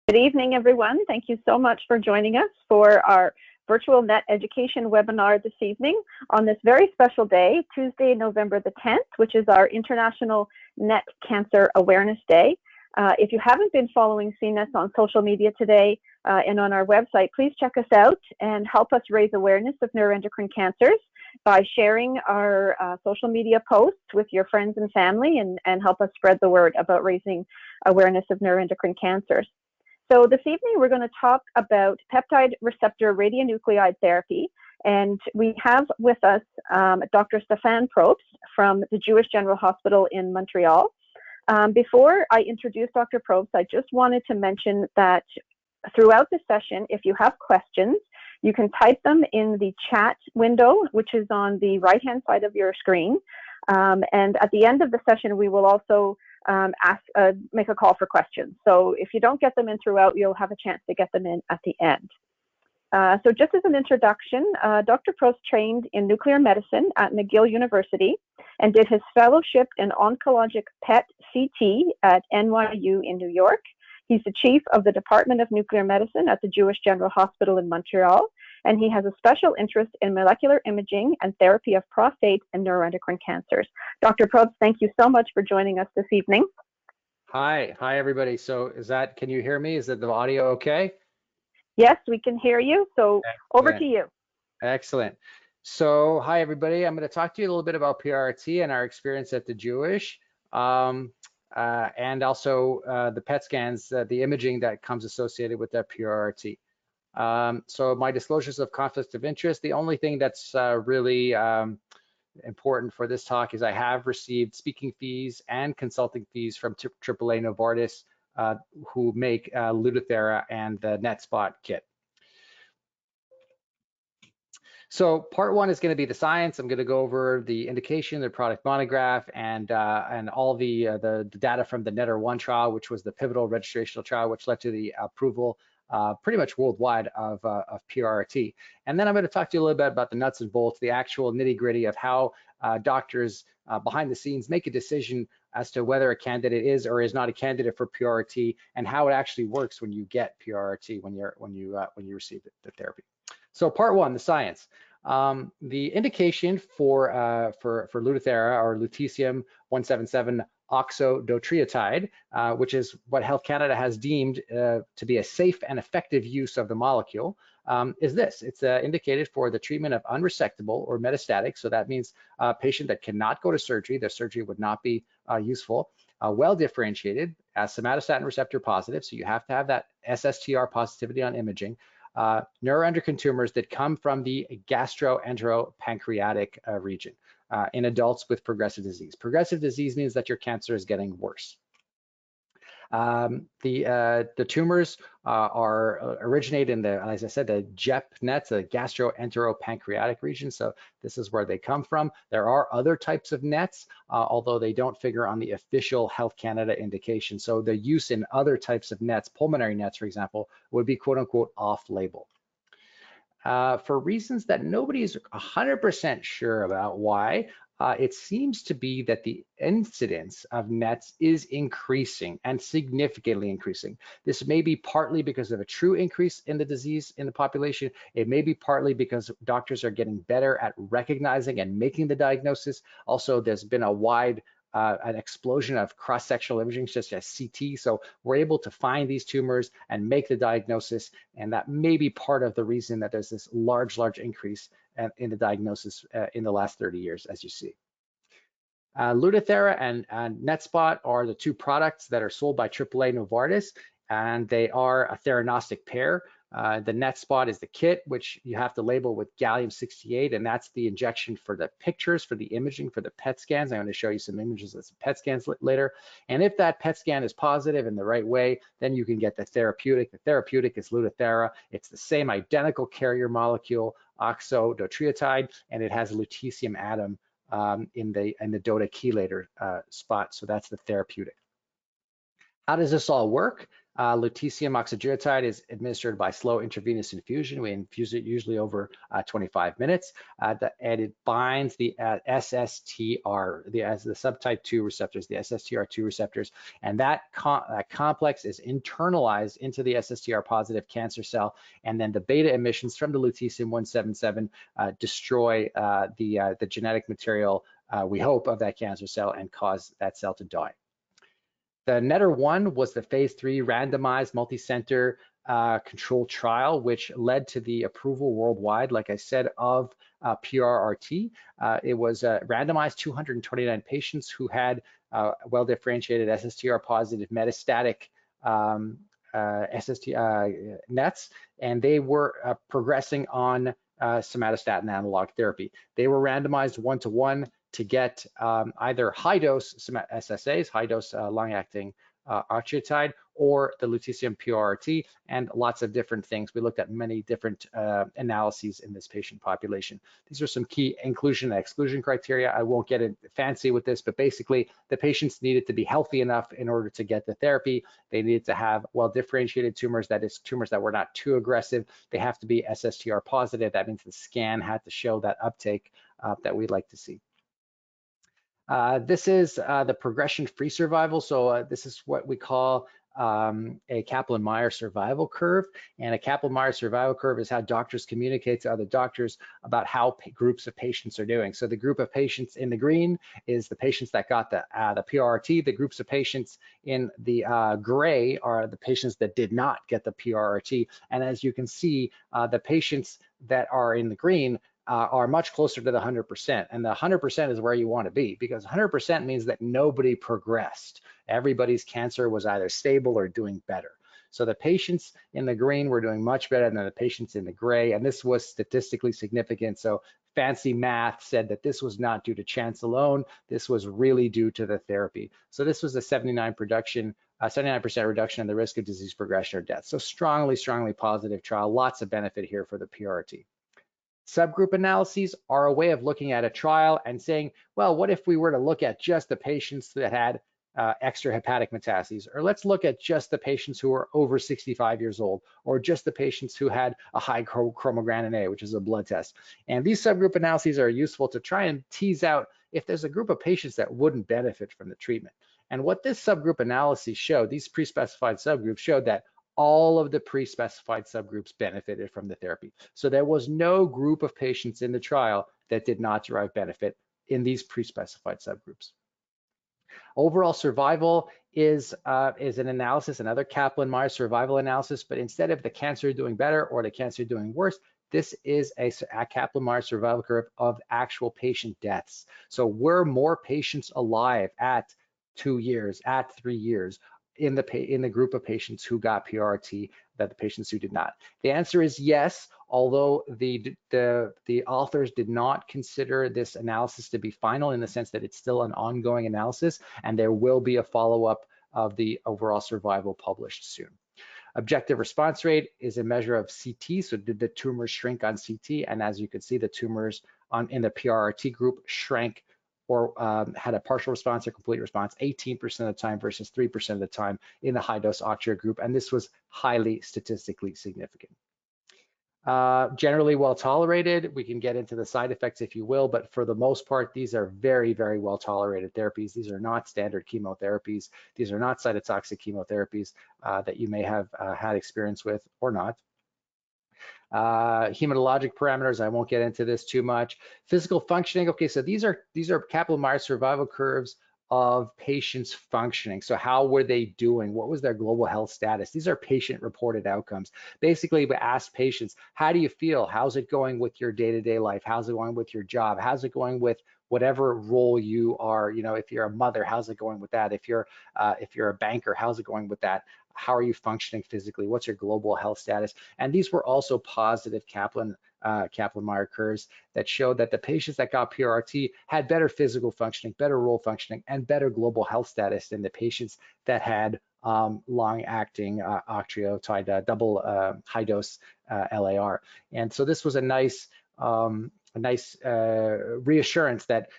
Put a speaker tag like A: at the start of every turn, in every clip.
A: Good evening, everyone. Thank you so much for joining us for our virtual NET education webinar this evening on this very special day, Tuesday, November the 10th, which is our International NET Cancer Awareness Day. If you haven't been following CNETs on social media today and on our website, please check us out and help us raise awareness of neuroendocrine cancers by sharing our social media posts with your friends and family and help us spread the word about raising awareness of neuroendocrine cancers. So this evening, we're going to talk about peptide receptor radionuclide therapy. And we have with us Dr. Stephan Probst from the Jewish General Hospital in Montreal. Before I introduce Dr. Probst, I just wanted to mention that throughout the session, if you have questions, you can type them in the chat window, which is on the right-hand side of your screen. And at the end of the session, we will also make a call for questions. So if you don't get them in throughout, you'll have a chance to get them in at the end. So just as an introduction, Dr. Probst trained in nuclear medicine at McGill University and did his fellowship in oncologic PET-CT at NYU in New York. He's the chief of the Department of Nuclear Medicine at the Jewish General Hospital in Montreal, and he has a special interest in molecular imaging and therapy of prostate and neuroendocrine cancers. Dr. Probst, thank you so much for joining us this evening.
B: Hi everybody. So can you hear me? Is the audio okay?
A: Yes, we can hear you. So over to you.
B: Excellent. So hi everybody. I'm going to talk to you a little bit about PRT and our experience at the Jewish. And also the PET scans, the imaging that comes associated with that PRT. So my disclosures of conflict of interest, the only thing that's really important for this talk is I have received speaking fees and consulting fees from AAA Novartis, who make Lutathera and the NetSpot kit. So part one is going to be the science. I'm going to go over the indication, the product monograph, and all the data from the NETTER-1 trial, which was the pivotal registrational trial, which led to the approval pretty much worldwide of PRT. And then I'm going to talk to you a little bit about the nuts and bolts, the actual nitty-gritty of how doctors behind the scenes make a decision as to whether a candidate is or is not a candidate for PRT, and how it actually works when you get PRT when you receive the therapy. So part one, the science. The indication for Lutathera or lutetium-177 oxodotriotide, which is what Health Canada has deemed to be a safe and effective use of the molecule, is this. It's indicated for the treatment of unresectable or metastatic. So that means a patient that cannot go to surgery. Their surgery would not be useful. Well differentiated, somatostatin receptor positive. So you have to have that SSTR positivity on imaging. Neuroendocrine tumors that come from the gastroenteropancreatic region in adults with progressive disease. Progressive disease means that your cancer is getting worse. The tumors are originate in the, as I said, the GEP-NETs, the gastroenteropancreatic region. So this is where they come from. There are other types of NETs, although they don't figure on the official Health Canada indication. So the use in other types of NETs, pulmonary NETs, for example, would be quote unquote off-label. For reasons that nobody is 100% sure about why, it seems to be that the incidence of NETs is increasing and significantly increasing. This may be partly because of a true increase in the disease in the population. It may be partly because doctors are getting better at recognizing and making the diagnosis. Also, there's been a wide an explosion of cross-sectional imaging, such as CT. So we're able to find these tumors and make the diagnosis. And that may be part of the reason that there's this large increase in the diagnosis in the last 30 years, as you see. Lutathera and NetSpot are the two products that are sold by AAA Novartis, and they are a theranostic pair. The NetSpot is the kit, which you have to label with gallium-68, and that's the injection for the pictures, for the imaging, for the PET scans. I'm going to show you some images of some PET scans later. And if that PET scan is positive in the right way, then you can get the therapeutic. The therapeutic is Lutathera. It's the same identical carrier molecule, oxodotriotide, and it has a lutetium atom in the DOTA chelator spot. So that's the therapeutic. How does this all work? Lutetium oxygeotide is administered by slow intravenous infusion. We infuse it usually over 25 minutes, and it binds the SSTR, the subtype 2 receptors, the SSTR2 receptors, and that complex is internalized into the SSTR positive cancer cell, and then the beta emissions from the lutetium-177 destroy the genetic material, we hope, of that cancer cell and cause that cell to die. The NETTER-1 was the phase 3 randomized multi-center controlled trial, which led to the approval worldwide, like I said, of Prrt. It was randomized 229 patients who had well-differentiated SSTR positive metastatic NETs, and they were progressing on somatostatin analog therapy. They were randomized 1-to-1 to get either high-dose SSAs, high-dose long-acting octreotide, or the lutetium Prrt, and lots of different things. We looked at many different analyses in this patient population. These are some key inclusion and exclusion criteria. I won't get fancy with this, but basically the patients needed to be healthy enough in order to get the therapy. They needed to have well-differentiated tumors, that is, tumors that were not too aggressive. They have to be SSTR positive. That means the scan had to show that uptake that we'd like to see. This is the progression-free survival. So this is what we call a Kaplan-Meier survival curve. And a Kaplan-Meier survival curve is how doctors communicate to other doctors about how groups of patients are doing. So the group of patients in the green is the patients that got the Prrt. The groups of patients in the gray are the patients that did not get the Prrt. And as you can see, the patients that are in the green are much closer to the 100%. And the 100% is where you want to be, because 100% means that nobody progressed. Everybody's cancer was either stable or doing better. So the patients in the green were doing much better than the patients in the gray, and this was statistically significant. So fancy math said that this was not due to chance alone. This was really due to the therapy. So this was a 79% reduction in the risk of disease progression or death. So strongly, strongly positive trial. Lots of benefit here for the Prrt. Subgroup analyses are a way of looking at a trial and saying, well, what if we were to look at just the patients that had extrahepatic metastases, or let's look at just the patients who are over 65 years old, or just the patients who had a high chromogranin A, which is a blood test. And these subgroup analyses are useful to try and tease out if there's a group of patients that wouldn't benefit from the treatment. And what this subgroup analysis showed, these pre-specified subgroups showed that all of the pre-specified subgroups benefited from the therapy. So there was no group of patients in the trial that did not derive benefit in these pre-specified subgroups. Overall survival is an analysis, another Kaplan-Meier survival analysis, but instead of the cancer doing better or the cancer doing worse, this is a Kaplan-Meier survival curve of actual patient deaths. So were more patients alive at 2 years, at 3 years, in the group of patients who got Prrt than the patients who did not? The answer is yes, although the authors did not consider this analysis to be final, in the sense that it's still an ongoing analysis, and there will be a follow-up of the overall survival published soon. Objective response rate is a measure of CT, so did the tumors shrink on CT? And as you can see, the tumors in the Prrt group shrank or had a partial response or complete response 18% of the time versus 3% of the time in the high-dose octreotide group, and this was highly statistically significant. Generally well tolerated. We can get into the side effects if you will, but for the most part, these are very, very well tolerated therapies. These are not standard chemotherapies. These are not cytotoxic chemotherapies that you may have had experience with or not. Hematologic parameters, I won't get into this too much. Physical functioning, okay, so these are Kaplan-Meier survival curves of patients functioning. So how were they doing? What was their global health status? These are patient-reported outcomes. Basically, we asked patients, how do you feel? How's it going with your day-to-day life? How's it going with your job? How's it going with whatever role you are? You know, if you're a mother, how's it going with that? If you're a banker, how's it going with that? How are you functioning physically? What's your global health status? And these were also positive Kaplan-Meier curves that showed that the patients that got Prrt had better physical functioning, better role functioning, and better global health status than the patients that had long-acting octreotide double high-dose LAR. And so this was a nice reassurance that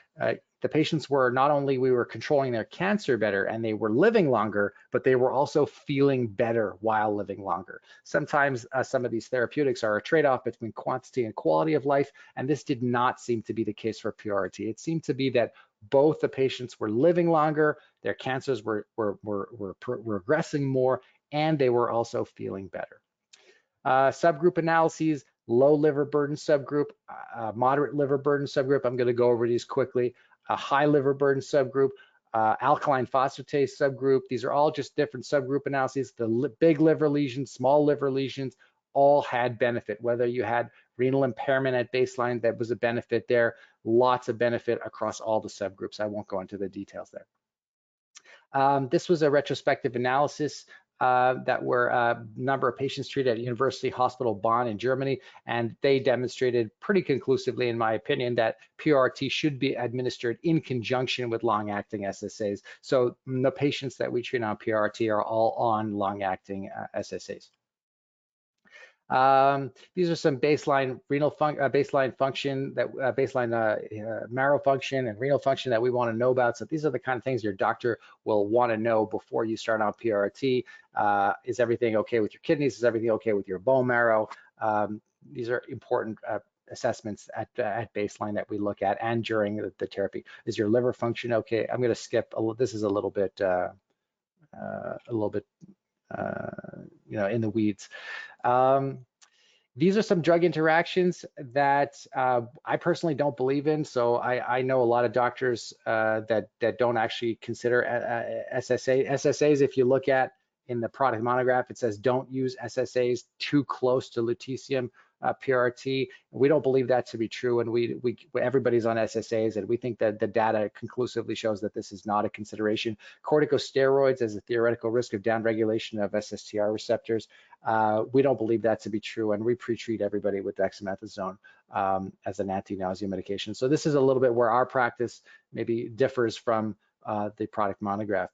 B: the patients were not only we were controlling their cancer better and they were living longer, but they were also feeling better while living longer. Sometimes some of these therapeutics are a trade-off between quantity and quality of life, and this did not seem to be the case for PRT. It seemed to be that both the patients were living longer, their cancers were regressing more, and they were also feeling better. Subgroup analyses, low liver burden subgroup, moderate liver burden subgroup. I'm going to go over these quickly. A high liver burden subgroup, alkaline phosphatase subgroup. These are all just different subgroup analyses. The big liver lesions, small liver lesions, all had benefit. Whether you had renal impairment at baseline, that was a benefit there. Lots of benefit across all the subgroups. I won't go into the details there. This was a retrospective analysis that were a number of patients treated at University Hospital Bonn in Germany, and they demonstrated pretty conclusively, in my opinion, that PRT should be administered in conjunction with long-acting SSAs. So the patients that we treat on PRT are all on long-acting SSAs. These are some baseline renal baseline function that marrow function and renal function that we want to know about. So these are the kind of things your doctor will want to know before you start on PRT. Is everything okay with your kidneys? Is everything okay with your bone marrow? These are important assessments at baseline that we look at and during the therapy. Is your liver function okay? I'm going to skip. This is a little bit in the weeds. These are some drug interactions that I personally don't believe in. So I know a lot of doctors that don't actually consider SSAs. If you look at in the product monograph, it says don't use SSAs too close to lutetium PRT. We don't believe that to be true, and everybody's on SSAs, and we think that the data conclusively shows that this is not a consideration. Corticosteroids as a theoretical risk of downregulation of SSTR receptors. We don't believe that to be true, and we pre-treat everybody with dexamethasone as an anti-nausea medication. So this is a little bit where our practice maybe differs from the product monograph.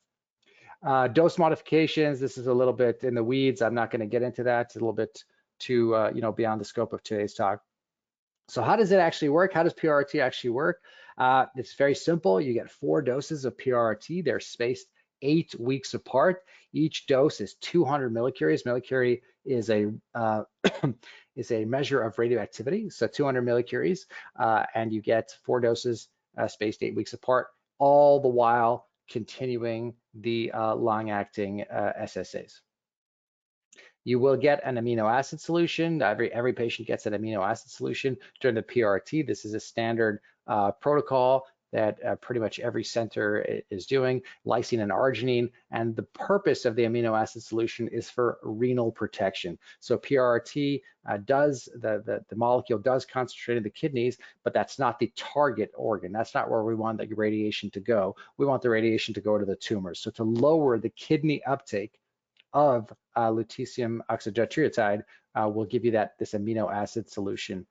B: Dose modifications, this is a little bit in the weeds. I'm not going to get into that. It's a little bit too beyond the scope of today's talk. So how does it actually work? How does PRT actually work? It's very simple. You get 4 doses of PRT. They're spaced 8 weeks apart. Each dose is 200 millicuries. Millicurie is a measure of radioactivity. So 200 millicuries, and you get 4 doses spaced 8 weeks apart, all the while continuing the long-acting SSAs. You will get an amino acid solution. Every patient gets an amino acid solution during the PRT. This is a standard protocol that pretty much every center is doing, lysine and arginine. And the purpose of the amino acid solution is for renal protection. So PRT the molecule does concentrate in the kidneys, but that's not the target organ. That's not where we want the radiation to go. We want the radiation to go to the tumors. So to lower the kidney uptake of lutetium oxydotriotide will give you this amino acid solution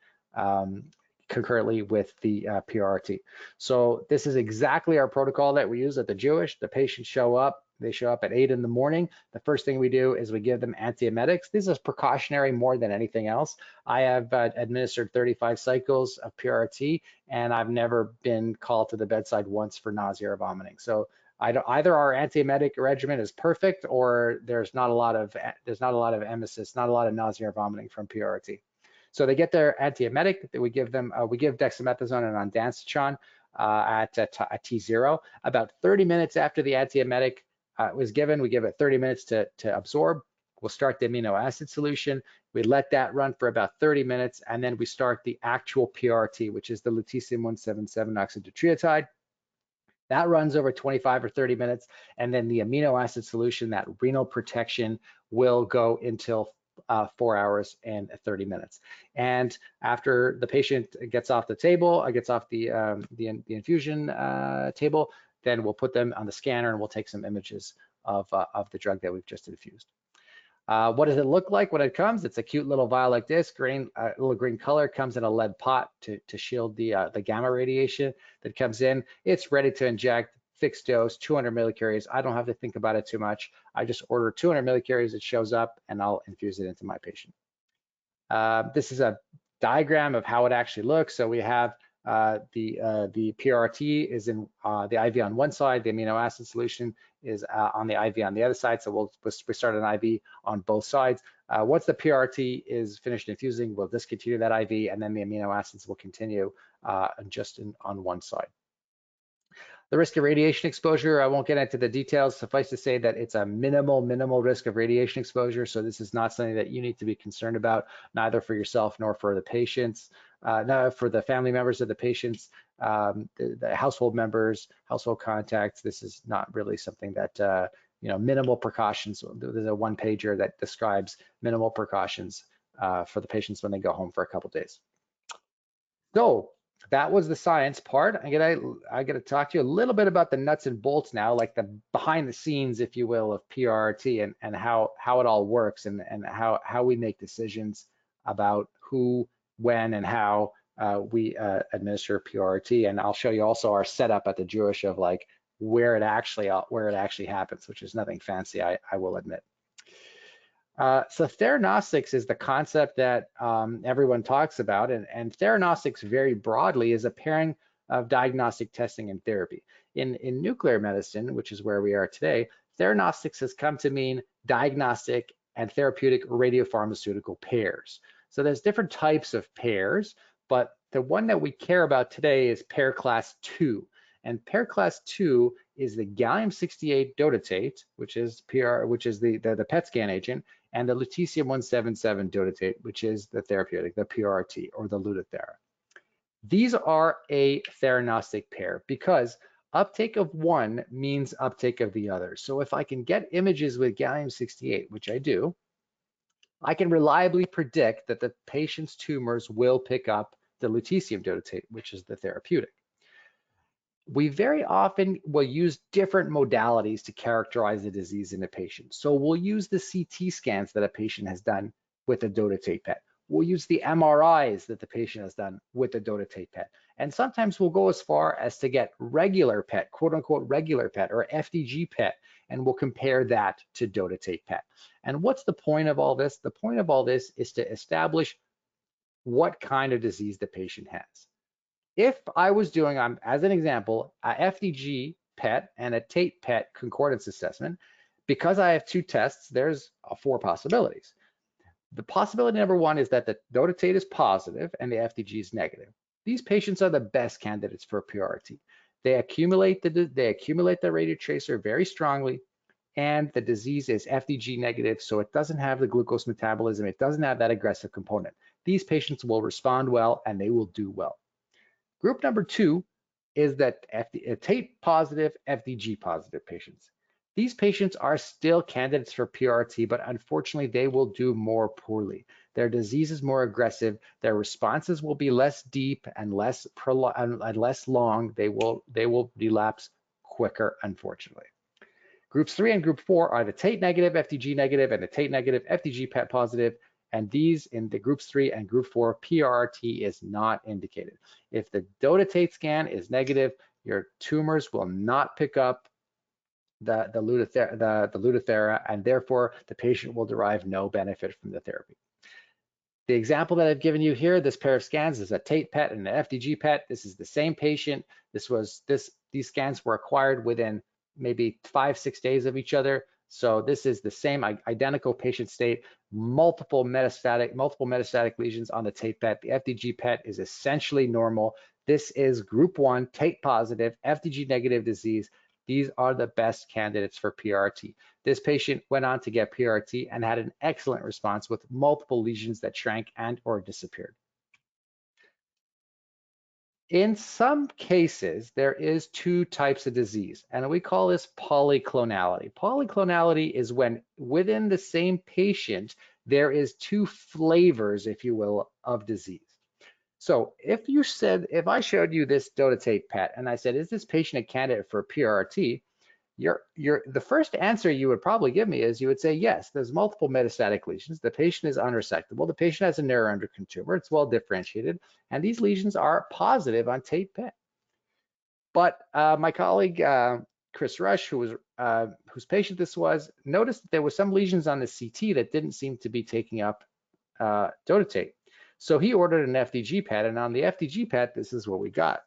B: concurrently with the PRT. So this is exactly our protocol that we use at the Jewish. The patients show up. They show up at 8 in the morning. The first thing we do is we give them antiemetics. This is precautionary more than anything else. I have administered 35 cycles of PRT, and I've never been called to the bedside once for nausea or vomiting. So either our antiemetic regimen is perfect, or there's not a lot of emesis, not a lot of nausea or vomiting from PRT. So they get their antiemetic. We give them we give dexamethasone and ondansetron at T0. About 30 minutes after the antiemetic was given, we give it 30 minutes to absorb. We'll start the amino acid solution. We let that run for about 30 minutes, and then we start the actual PRT, which is the lutetium-177 oxydotriotide. That runs over 25 or 30 minutes, and then the amino acid solution, that renal protection, will go until 4 hours and 30 minutes. And after the patient gets off the table, gets off the infusion table, then we'll put them on the scanner and we'll take some images of the drug that we've just infused. What does it look like when it comes? It's a cute little vial like this, little green color, comes in a lead pot to shield the gamma radiation that comes in. It's ready to inject, fixed dose, 200 millicuries. I don't have to think about it too much. I just order 200 millicuries, it shows up, and I'll infuse it into my patient. This is a diagram of how it actually looks. So we have The PRT is in the IV on one side, the amino acid solution is on the IV on the other side. So we start an IV on both sides. Once the PRT is finished infusing, we'll discontinue that IV, and then the amino acids will continue on one side. The risk of radiation exposure, I won't get into the details. Suffice to say that it's a minimal risk of radiation exposure. So this is not something that you need to be concerned about, neither for yourself nor for the patients, no, for the family members of the patients, the household members, household contacts. This is not really something that, minimal precautions. There's a one-pager that describes minimal precautions for the patients when they go home for a couple of days. So that was the science part. I gotta talk to you a little bit about the nuts and bolts now, like the behind the scenes, if you will, of PRRT and how it all works and how we make decisions about who, when, and how we administer PRRT. And I'll show you also our setup at the Jewish of like where it actually happens, which is nothing fancy, I will admit. So theragnostics is the concept that everyone talks about, and theragnostics very broadly is a pairing of diagnostic testing and therapy. In nuclear medicine, which is where we are today, theragnostics has come to mean diagnostic and therapeutic radiopharmaceutical pairs. So there's different types of pairs, but the one that we care about today is pair class 2. And pair class 2 is the gallium-68 dotatate, which is the PET scan agent, and the lutetium-177 dotatate, which is the therapeutic, the PRT, or the Lutathera. These are a theranostic pair because uptake of one means uptake of the other. So if I can get images with gallium-68, which I do, I can reliably predict that the patient's tumors will pick up the lutetium dotatate, which is the therapeutic. We very often will use different modalities to characterize the disease in a patient. So we'll use the CT scans that a patient has done with a dotatate PET. We'll use the MRIs that the patient has done with the dotatate PET. And sometimes we'll go as far as to get regular PET, quote unquote regular PET or FDG PET, and we'll compare that to dotatate PET. And what's the point of all this? The point of all this is to establish what kind of disease the patient has. If I was doing, as an example, a FDG PET and a Tate PET concordance assessment, because I have two tests, there's 4 possibilities. The possibility number 1 is that the dotatate is positive and the FDG is negative. These patients are the best candidates for PRRT. They accumulate the radio tracer very strongly, and the disease is FDG negative, so it doesn't have the glucose metabolism. It doesn't have that aggressive component. These patients will respond well and they will do well. Group number 2 is that Tate positive, FDG positive patients. These patients are still candidates for PRRT, but unfortunately they will do more poorly. Their disease is more aggressive. Their responses will be less deep and less long. They will relapse quicker, unfortunately. Groups 3 and group 4 are the Tate negative, FDG negative, and the Tate negative, FDG PET positive. And these in the groups 3 and group 4, PRRT is not indicated. If the dotatate scan is negative, your tumors will not pick up the Lutathera, and therefore the patient will derive no benefit from the therapy. The example that I've given you here, this pair of scans is a Tate PET and an FDG PET. This is the same patient. These scans were acquired within maybe 5-6 days of each other. So this is the same identical patient state, multiple metastatic lesions on the Tate PET. The FDG PET is essentially normal. This is group 1, Tate positive, FDG negative disease. These are the best candidates for PRRT. This patient went on to get PRRT and had an excellent response with multiple lesions that shrank and or disappeared. In some cases, there is 2 types of disease, and we call this polyclonality. Polyclonality is when within the same patient, there is 2 flavors, if you will, of disease. So if I showed you this dotatate PET and I said, is this patient a candidate for PRRT? The first answer you would probably give me is you would say, yes, there's multiple metastatic lesions. The patient is unresectable. The patient has a neuroendocrine tumor. It's well differentiated. And these lesions are positive on Tate PET. But my colleague, Chris Rush, whose patient this was, noticed that there were some lesions on the CT that didn't seem to be taking up dotatate. So he ordered an FDG PET, and on the FDG PET, this is what we got.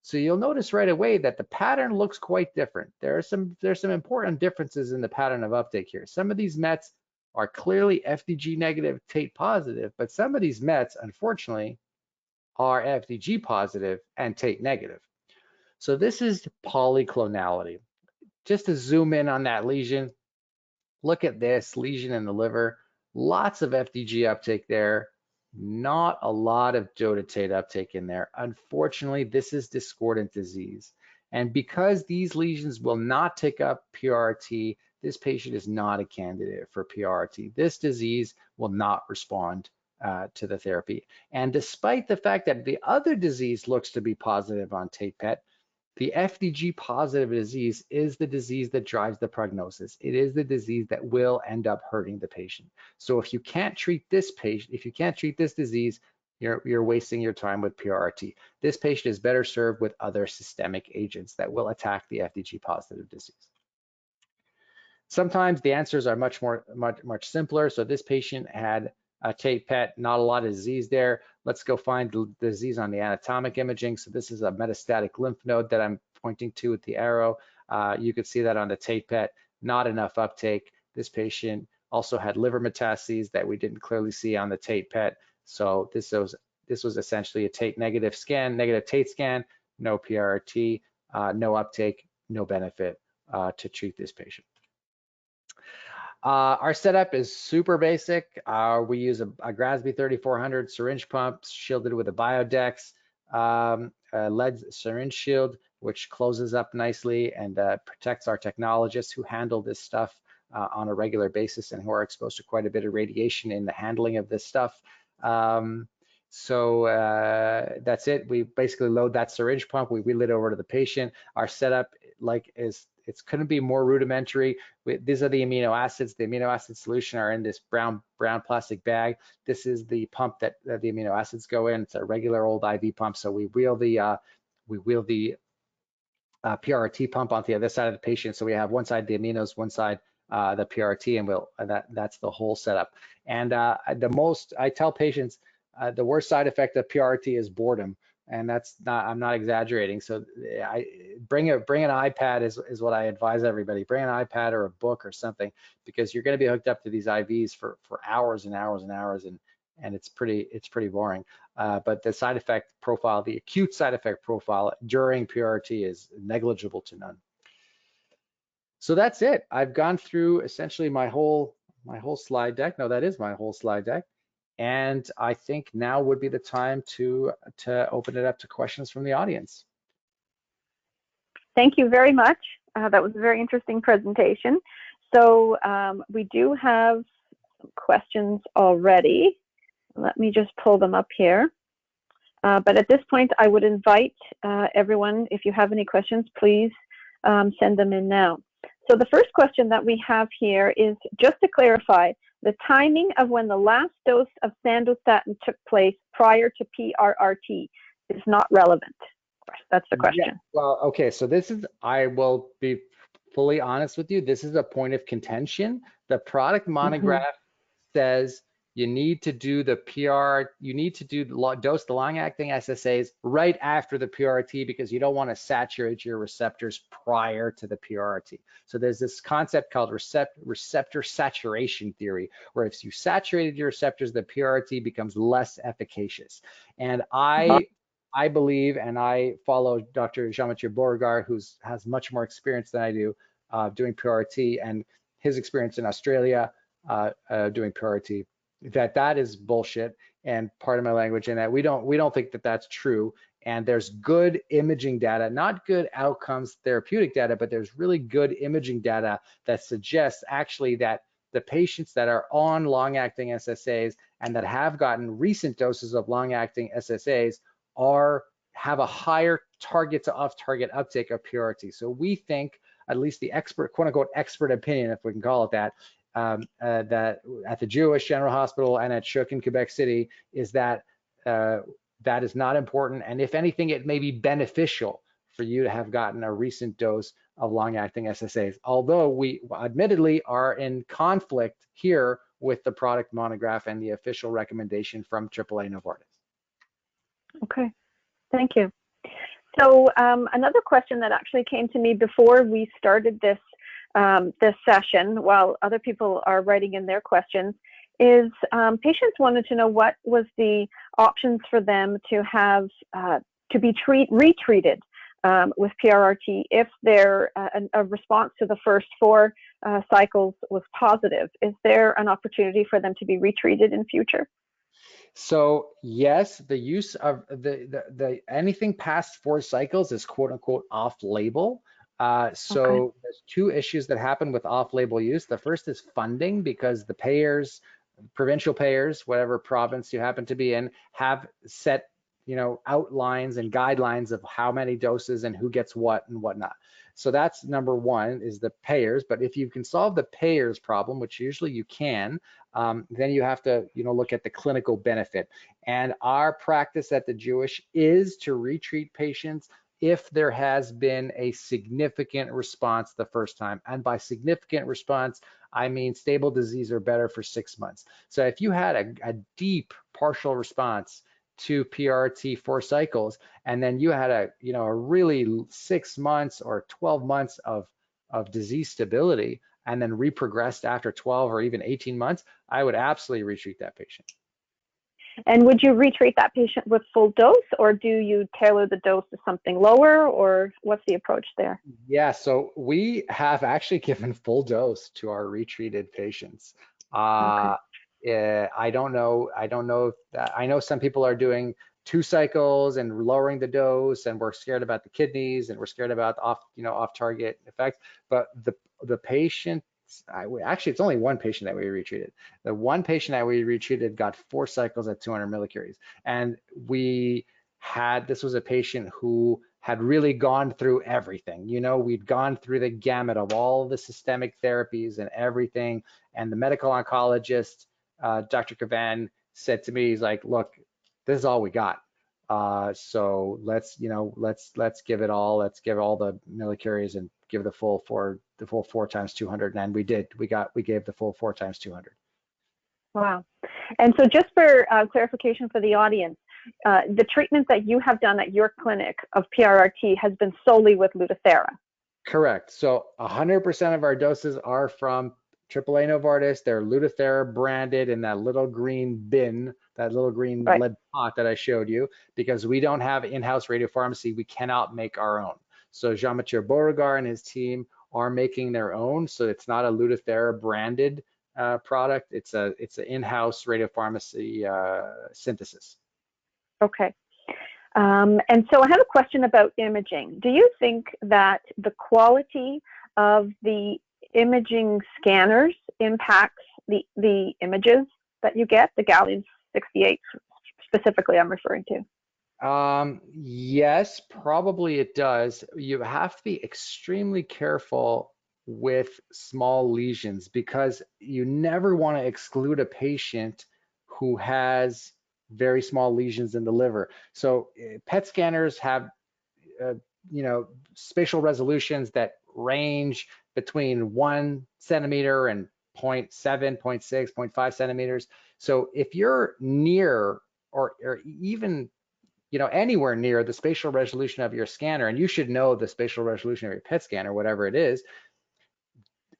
B: So you'll notice right away that the pattern looks quite different. There's some important differences in the pattern of uptake here. Some of these METs are clearly FDG negative, Tate positive, but some of these METs, unfortunately, are FDG positive and Tate negative. So this is polyclonality. Just to zoom in on that lesion, look at this lesion in the liver, lots of FDG uptake there, not a lot of dotatate uptake in there. Unfortunately, this is discordant disease. And because these lesions will not take up PRT, this patient is not a candidate for PRT. This disease will not respond to the therapy. And despite the fact that the other disease looks to be positive on Tate PET, the FDG positive disease is the disease that drives the prognosis. It is the disease that will end up hurting the patient. So if you can't treat this patient, if you can't treat this disease, you're wasting your time with PRRT. This patient is better served with other systemic agents that will attack the FDG positive disease. Sometimes the answers are much simpler. So this patient had a Tate PET, not a lot of disease there. Let's go find the disease on the anatomic imaging. So this is a metastatic lymph node that I'm pointing to with the arrow. You could see that on the Tate PET, not enough uptake. This patient also had liver metastases that we didn't clearly see on the Tate PET. So this was essentially a Tate negative scan, negative Tate scan, no PRRT, no uptake, no benefit to treat this patient. Our setup is super basic. We use a Grasby 3400 syringe pump shielded with a Biodex lead syringe shield, which closes up nicely and protects our technologists who handle this stuff on a regular basis and who are exposed to quite a bit of radiation in the handling of this stuff. So that's it. We basically load that syringe pump. We wheel it over to the patient. Our setup it couldn't be more rudimentary. These are the amino acids. The amino acid solution are in this brown plastic bag. This is the pump that the amino acids go in. It's a regular old IV pump. So we wheel the PRRT pump onto the other side of the patient. So we have one side the aminos, one side the PRRT, and that's the whole setup. And I tell patients the worst side effect of PRRT is boredom. And I'm not exaggerating. So bring an iPad is what I advise everybody. Bring an iPad or a book or something, because you're going to be hooked up to these IVs for hours and hours and hours, and it's pretty boring. But the side effect profile, the acute side effect profile during PRRT is negligible to none. So that's it. I've gone through essentially my whole slide deck. No, that is my whole slide deck. And I think now would be the time to open it up to questions from the audience.
A: Thank you very much. That was a very interesting presentation. So we do have questions already. Let me just pull them up here. But at this point, I would invite everyone, if you have any questions, please send them in now. So the first question that we have here is, just to clarify, the timing of when the last dose of sandostatin took place prior to PRRT is not relevant. That's the question.
B: Yeah, well, okay, so I will be fully honest with you, this is a point of contention. The product monograph says you need to do the dose the long-acting SSAs right after the PRRT, because you don't want to saturate your receptors prior to the PRRT. So there's this concept called receptor saturation theory, where if you saturated your receptors, the PRRT becomes less efficacious. And I believe, and I follow Dr. Jean-Mathieu Beauregard, who has much more experience than I do doing PRRT, and his experience in Australia doing PRRT, that is bullshit, and part of my language, and that we don't think that that's true. And there's good imaging data, not good outcomes therapeutic data, but there's really good imaging data that suggests actually that the patients that are on long-acting SSAs and that have gotten recent doses of long-acting SSAs have a higher target to off-target uptake of PRRT. So we think, at least the expert, quote-unquote expert opinion, if we can call it that, that at the Jewish General Hospital and at Schuck in Quebec City, is that that is not important. And if anything, it may be beneficial for you to have gotten a recent dose of long-acting SSAs. Although we admittedly are in conflict here with the product monograph and the official recommendation from AAA Novartis.
A: Okay, thank you. So another question that actually came to me before we started this this session, while other people are writing in their questions, is patients wanted to know what was the options for them to have to be retreated with PRRT if their a response to the first 4 cycles was positive. Is there an opportunity for them to be retreated in future?
B: So yes, the use of the anything past 4 cycles is quote unquote off label. So there's 2 issues that happen with off-label use. The first is funding, because the payers, provincial payers, whatever province you happen to be in, have set, you know, outlines and guidelines of how many doses and who gets what and whatnot. So that's number 1, is the payers. But if you can solve the payers problem, which usually you can, then you have to, you know, look at the clinical benefit. And our practice at the Jewish is to retreat patients if there has been a significant response the first time. And by significant response, I mean stable disease or better for 6 months. So if you had a deep partial response to PRT 4 cycles, and then you had a, you know, a really 6 months or 12 months of disease stability, and then reprogressed after 12 or even 18 months, I would absolutely retreat that patient.
A: And would you retreat that patient with full dose, or do you tailor the dose to something lower, or what's the approach there?
B: Yeah, so we have actually given full dose to our retreated patients. I don't know if that, I know some people are doing 2 cycles and lowering the dose, and we're scared about the kidneys and we're scared about off target effects. But the patient, actually, it's only 1 patient that we retreated. The 1 patient that we retreated got 4 cycles at 200 millicuries. And this was a patient who had really gone through everything. You know, we'd gone through the gamut of all the systemic therapies and everything. And the medical oncologist, Dr. Kavan, said to me, he's like, look, this is all we got. So let's give it all. Let's give all the millicuries and give the full 4 times 200. And we did. We gave the full 4 times 200.
A: Wow. And so just for clarification for the audience, the treatment that you have done at your clinic of PRRT has been solely with Lutathera.
B: Correct. So 100% of our doses are from AAA Novartis. They're Lutathera branded in that little green bin, that little green lead pot that I showed you, because we don't have in-house radiopharmacy. We cannot make our own. So Jean-Mathieu Beauregard and his team are making their own. So it's not a Lutathera branded product. It's an in-house radiopharmacy synthesis.
A: Okay. And so I have a question about imaging. Do you think that the quality of the imaging scanners impacts the images that you get, the gallium-68 specifically I'm referring to?
B: Yes, probably it does. You have to be extremely careful with small lesions, because you never want to exclude a patient who has very small lesions in the liver. So PET scanners have, spatial resolutions that range between 1 centimeter and 0.7, 0.6, 0.5 centimeters. So if you're near or even anywhere near the spatial resolution of your scanner, and you should know the spatial resolution of your PET scanner, whatever it is,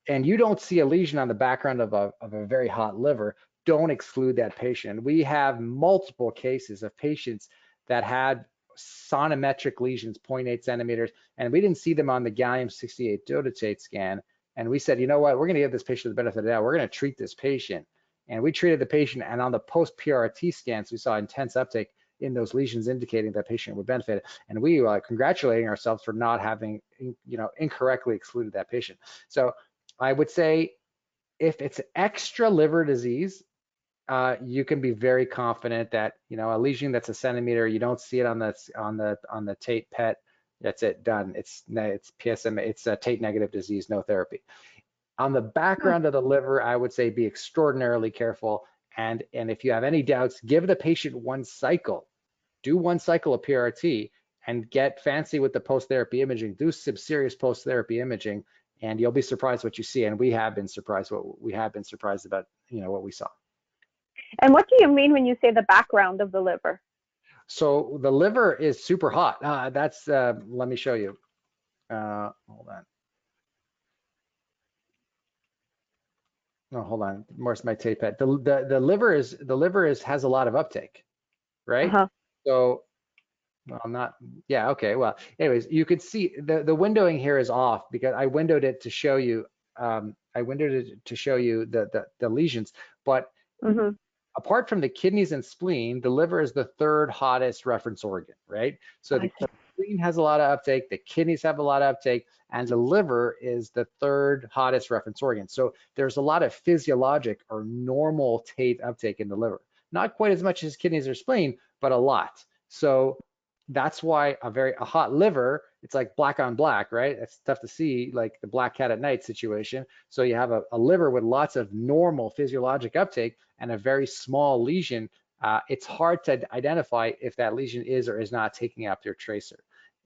B: and you don't see a lesion on the background of a very hot liver, don't exclude that patient. We have multiple cases of patients that had sonometric lesions, 0.8 centimeters, and we didn't see them on the gallium-68 dotatate scan. And we said, you know what, we're going to give this patient the benefit of the doubt. We're going to treat this patient. And we treated the patient, and on the post-PRT scans, we saw intense uptake in those lesions, indicating that patient would benefit. And we were congratulating ourselves for not having, incorrectly excluded that patient. So I would say, if it's extra liver disease, you can be very confident that a lesion that's a centimeter, you don't see it on the Tate PET. That's it, done. It's PSMA. It's a Tate negative disease, no therapy. On the background of the liver, I would say be extraordinarily careful. And if you have any doubts, give the patient 1 cycle. Do 1 cycle of PRT and get fancy with the post-therapy imaging. Do some serious post-therapy imaging, and you'll be surprised what you see. And we have been surprised about, what we saw.
A: And what do you mean when you say the background of the liver?
B: So the liver is super hot. Let me show you. Hold on. No, hold on. Where's my tape at? The liver has a lot of uptake, right? So, well, not, yeah, okay. Well, anyways, you could see the windowing here is off because I windowed it to show you. The lesions, but apart from the kidneys and spleen, the liver is the third hottest reference organ, right? So the spleen has a lot of uptake, the kidneys have a lot of uptake, and the liver is the third hottest reference organ. So there's a lot of physiologic or normal Tate uptake in the liver. Not quite as much as kidneys or spleen, but a lot. So that's why a hot liver, it's like black on black, right? It's tough to see, like the black cat at night situation. So you have a liver with lots of normal physiologic uptake and a very small lesion. It's hard to identify if that lesion is or is not taking up your tracer.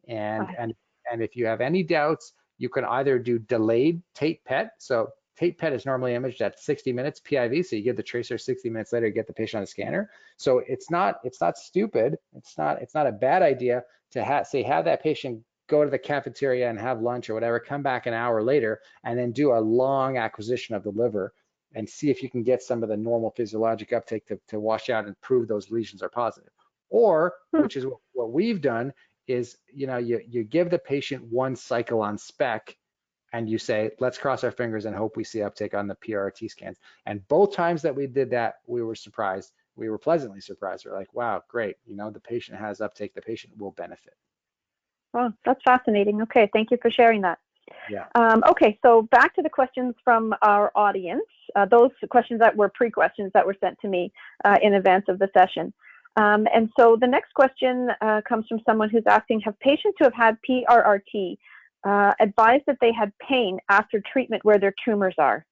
B: And if you have any doubts, you can either do delayed Tate PET. So Tate PET is normally imaged at 60 minutes PIV, so you give the tracer 60 minutes later, you get the patient on a scanner. So it's not stupid. It's not a bad idea to have that patient go to the cafeteria and have lunch or whatever, come back an hour later, and then do a long acquisition of the liver and see if you can get some of the normal physiologic uptake to wash out and prove those lesions are positive. Or, which is what we've done, is you give the patient one cycle on spec, and you say, let's cross our fingers and hope we see uptake on the Prrt scans. And both times that we did that, we were surprised. We were pleasantly surprised. We're like, wow, great. The patient has uptake. The patient will benefit.
A: Well, that's fascinating. Okay, thank you for sharing that.
B: Yeah.
A: Okay, so back to the questions from our audience. Those questions that were pre-questions that were sent to me in advance of the session. And so the next question comes from someone who's asking, have patients who have had Prrt advised that they had pain after treatment where their tumors are?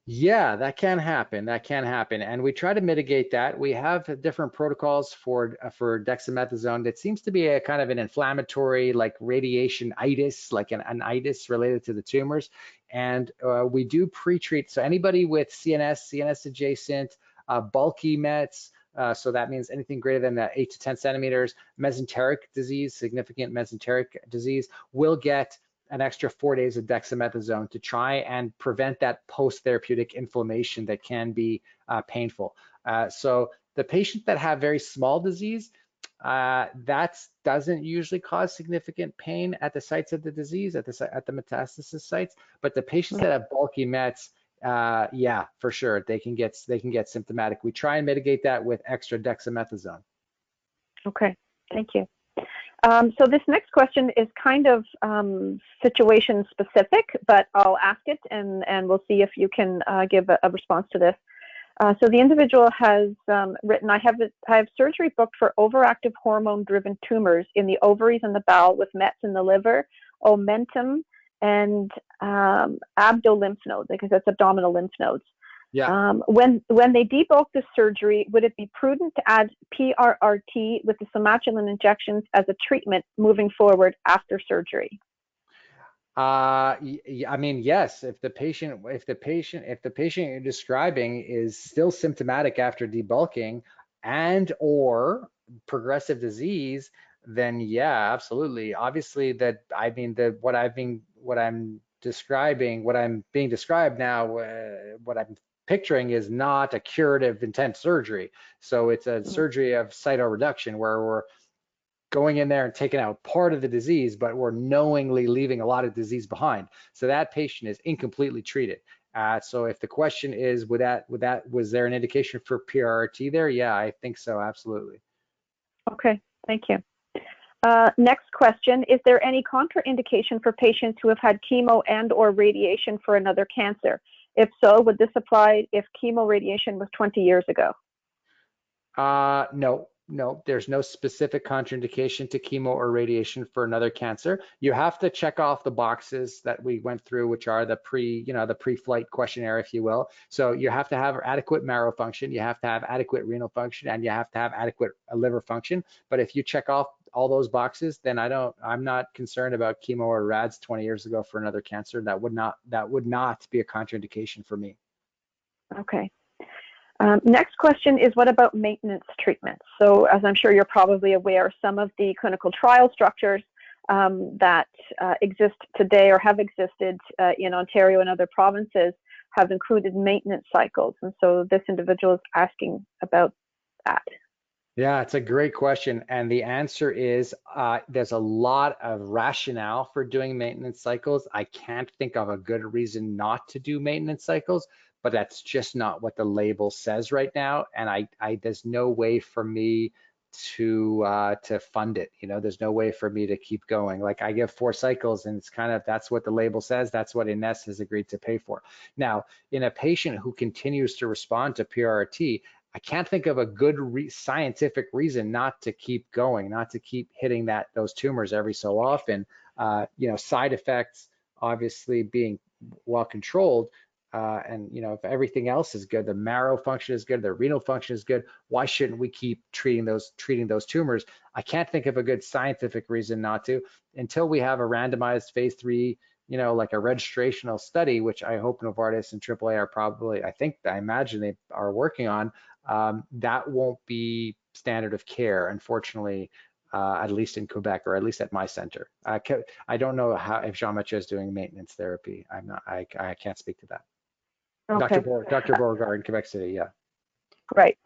B: Yeah, that can happen. And we try to mitigate that. We have different protocols for dexamethasone that seems to be a kind of an inflammatory, like radiation-itis, like an itis related to the tumors. And we do pre-treat. So anybody with CNS adjacent, bulky mets, so that means anything greater than 8 to 10 centimeters, mesenteric disease, significant mesenteric disease, will get an extra 4 days of dexamethasone to try and prevent that post-therapeutic inflammation that can be painful. So the patients that have very small disease, that doesn't usually cause significant pain at the sites of the disease, at the metastasis sites. But the patients that have bulky mets, yeah, for sure, they can get symptomatic. We try and mitigate that with extra dexamethasone.
A: Okay, thank you. So this next question is kind of situation specific, but I'll ask it and we'll see if you can give a response to this. So the individual has written, I have surgery booked for overactive hormone-driven tumors in the ovaries and the bowel with mets in the liver, omentum, and abdo lymph nodes, because that's abdominal lymph nodes.
B: Yeah.
A: When they debulk the surgery, would it be prudent to add Prrt with the somatulin injections as a treatment moving forward after surgery?
B: I mean, yes. If the patient you're describing is still symptomatic after debulking and or progressive disease, then yeah, absolutely. Obviously, what I'm being described now, what I'm picturing is not a curative intent surgery. So it's a surgery of cytoreduction where we're going in there and taking out part of the disease, but we're knowingly leaving a lot of disease behind. So that patient is incompletely treated. So if the question is, was there an indication for Prrt there? Yeah, I think so, absolutely.
A: Okay, thank you. Next question, is there any contraindication for patients who have had chemo and or radiation for another cancer? If so, would this apply if chemo radiation was 20 years ago?
B: No, there's no specific contraindication to chemo or radiation for another cancer. You have to check off the boxes that we went through, which are the pre-flight questionnaire, if you will. So you have to have adequate marrow function, you have to have adequate renal function, and you have to have adequate liver function. But if you check off those boxes, then I'm not concerned about chemo or rads 20 years ago for another cancer. That would not be a contraindication for me.
A: Okay. Next question is, what about maintenance treatments? So as I'm sure you're probably aware, some of the clinical trial structures that exist today or have existed in Ontario and other provinces have included maintenance cycles. And so this individual is asking about that.
B: Yeah, it's a great question. And the answer is there's a lot of rationale for doing maintenance cycles. I can't think of a good reason not to do maintenance cycles, but that's just not what the label says right now. And there's no way for me to fund it. You know, there's no way for me to keep going. Like, I give 4 cycles, and it's kind of, that's what the label says. That's what Ines has agreed to pay for. Now, in a patient who continues to respond to Prrt, I can't think of a good scientific reason not to keep going, not to keep hitting those tumors every so often. You know, side effects obviously being well controlled, and you know, if everything else is good, the marrow function is good, the renal function is good, why shouldn't we keep treating those tumors? I can't think of a good scientific reason not to, until we have a randomized phase 3, you know, like a registrational study, which I hope Novartis and AAA are probably, I imagine they are working on. That won't be standard of care, unfortunately, at least in Quebec, or at least at my center. I don't know if Jean-Mathieu is doing maintenance therapy. I can't speak to that.
A: Okay.
B: Dr. Beauregard in Quebec City, yeah.
A: Right.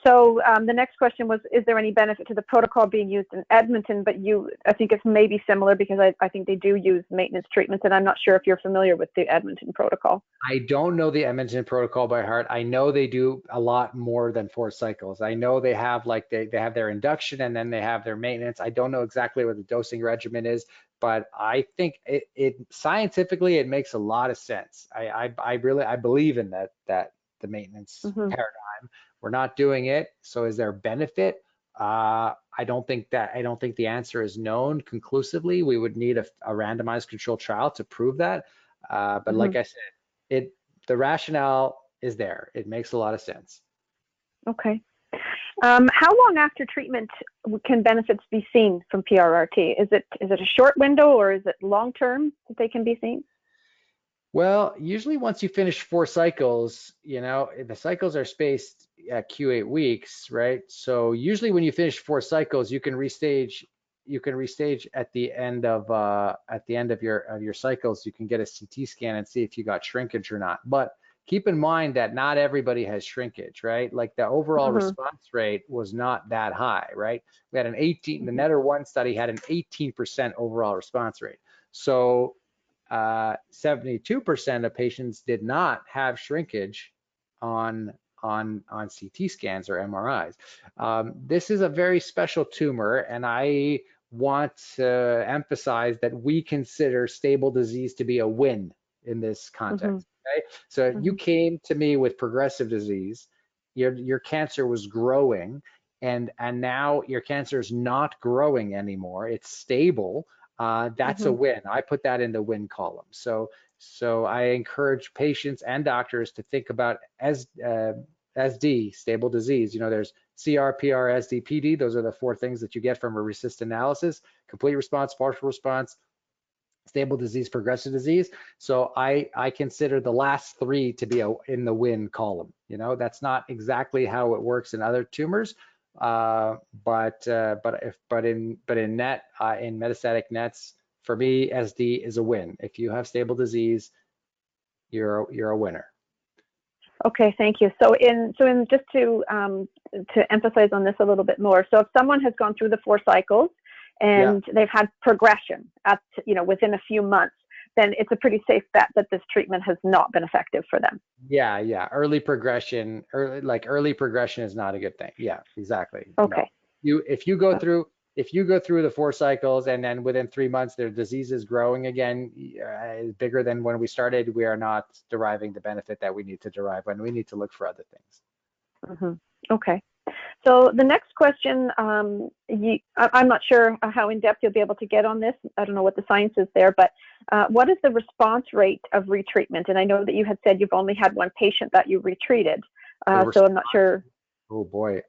A: So the next question was, is there any benefit to the protocol being used in Edmonton? But I think it's maybe similar, because I think they do use maintenance treatments, and I'm not sure if you're familiar with the Edmonton protocol.
B: I don't know the Edmonton protocol by heart. I know they do a lot more than 4 cycles. I know they have, like, they have their induction, and then they have their maintenance. I don't know exactly what the dosing regimen is, but I think it scientifically, it makes a lot of sense. I believe in that the maintenance paradigm. We're not doing it, so is there benefit? I don't think the answer is known conclusively. We would need a randomized controlled trial to prove that. But like I said, the rationale is there. It makes a lot of sense.
A: Okay. How long after treatment can benefits be seen from PRRT? Is it a short window, or is it long term that they can be seen?
B: Well, usually once you finish 4 cycles, you know, the cycles are spaced at Q8 weeks, right? So usually when you finish 4 cycles, you can restage. You can restage at the end of your cycles. You can get a CT scan and see if you got shrinkage or not. But keep in mind that not everybody has shrinkage, right? Like, the overall response rate was not that high, right? We had the NETTER-1 study had an 18% overall response rate. So 72% of patients did not have shrinkage on CT scans or MRIs. This is a very special tumor, and I want to emphasize that we consider stable disease to be a win in this context. Okay? So if you came to me with progressive disease, your cancer was growing, and now your cancer is not growing anymore, it's stable. That's a win. I put that in the win column. So I encourage patients and doctors to think about SD, stable disease. You know, there's CR, PR, SD, PD. Those are the 4 things that you get from a RECIST analysis: complete response, partial response, stable disease, progressive disease. So I consider the last 3 to be in the win column. You know, that's not exactly how it works in other tumors. But in metastatic NETs, for me, SD is a win. If you have stable disease, you're a winner.
A: Okay, thank you. So just to emphasize on this a little bit more. So if someone has gone through the 4 cycles and they've had progression within a few months, then it's a pretty safe bet that this treatment has not been effective for them.
B: Yeah. Early progression is not a good thing. Yeah, exactly.
A: Okay.
B: No. If you go through the 4 cycles, and then within 3 months their disease is growing again, bigger than when we started, we are not deriving the benefit that we need to derive, when we need to look for other things.
A: Okay. So the next question, I'm not sure how in-depth you'll be able to get on this. I don't know what the science is there, but what is the response rate of retreatment? And I know that you had said you've only had 1 patient that you retreated, so I'm not sure.
B: Oh boy,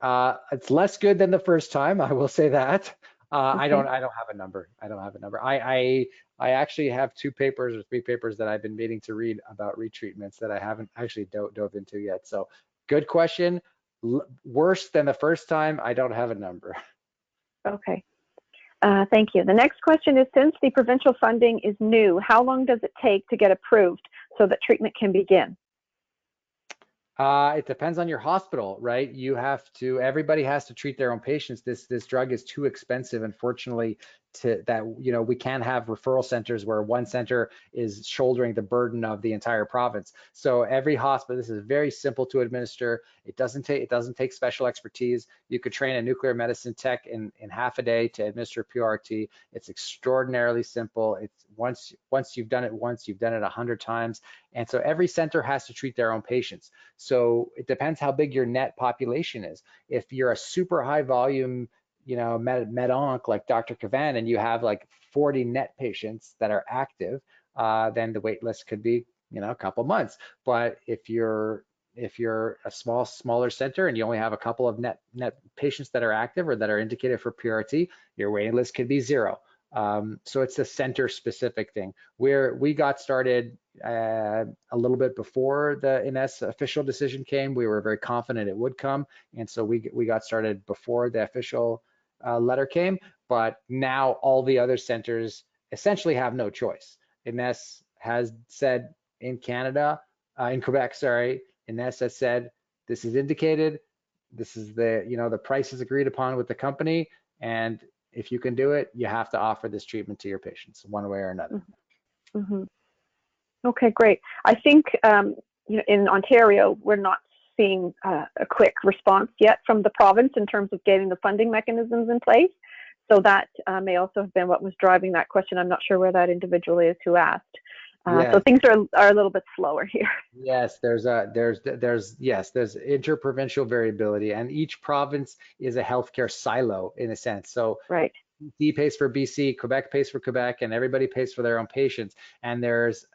B: it's less good than the first time, I will say that. I
A: Okay.
B: don't have a number. I don't have a number. I actually have 2 papers or 3 papers that I've been meaning to read about retreatments that I haven't actually dove into yet. So good question. Worse than the first time. I don't have a number.
A: Okay. Thank you. The next question is, since the provincial funding is new, how long does it take to get approved so that treatment can begin?
B: It depends on your hospital, right? Everybody has to treat their own patients. This drug is too expensive, unfortunately, we can't have referral centers where one center is shouldering the burden of the entire province. So every hospital, this is very simple to administer. It doesn't take special expertise. You could train a nuclear medicine tech in half a day to administer PRT. It's extraordinarily simple. It's once you've done it once, you've done it 100 times. And so every center has to treat their own patients. So it depends how big your net population is. If you're a super high volume, med-onc like Dr. Kavan, and you have like 40 net patients that are active, then the wait list could be, a couple months. But if you're a smaller center and you only have a couple of net patients that are active or that are indicated for PRT, your waiting list could be 0. So it's a center specific thing. Where we got started a little bit before the INES official decision came. We were very confident it would come, and so we got started before the official letter came. But now all the other centers essentially have no choice. INES has said in Canada, in Quebec, sorry, INES has said this is indicated. This is the price is agreed upon with the company, and if you can do it, you have to offer this treatment to your patients one way or another.
A: Mm-hmm. Okay, great. I think in Ontario, we're not seeing a quick response yet from the province in terms of getting the funding mechanisms in place. So that may also have been what was driving that question. I'm not sure where that individual is who asked.
B: Yes.
A: So things are a little bit slower here.
B: Yes, there's interprovincial variability, and each province is a healthcare silo in a sense. So
A: Right.
B: BC pays for BC, Quebec pays for Quebec, and everybody pays for their own patients. And there's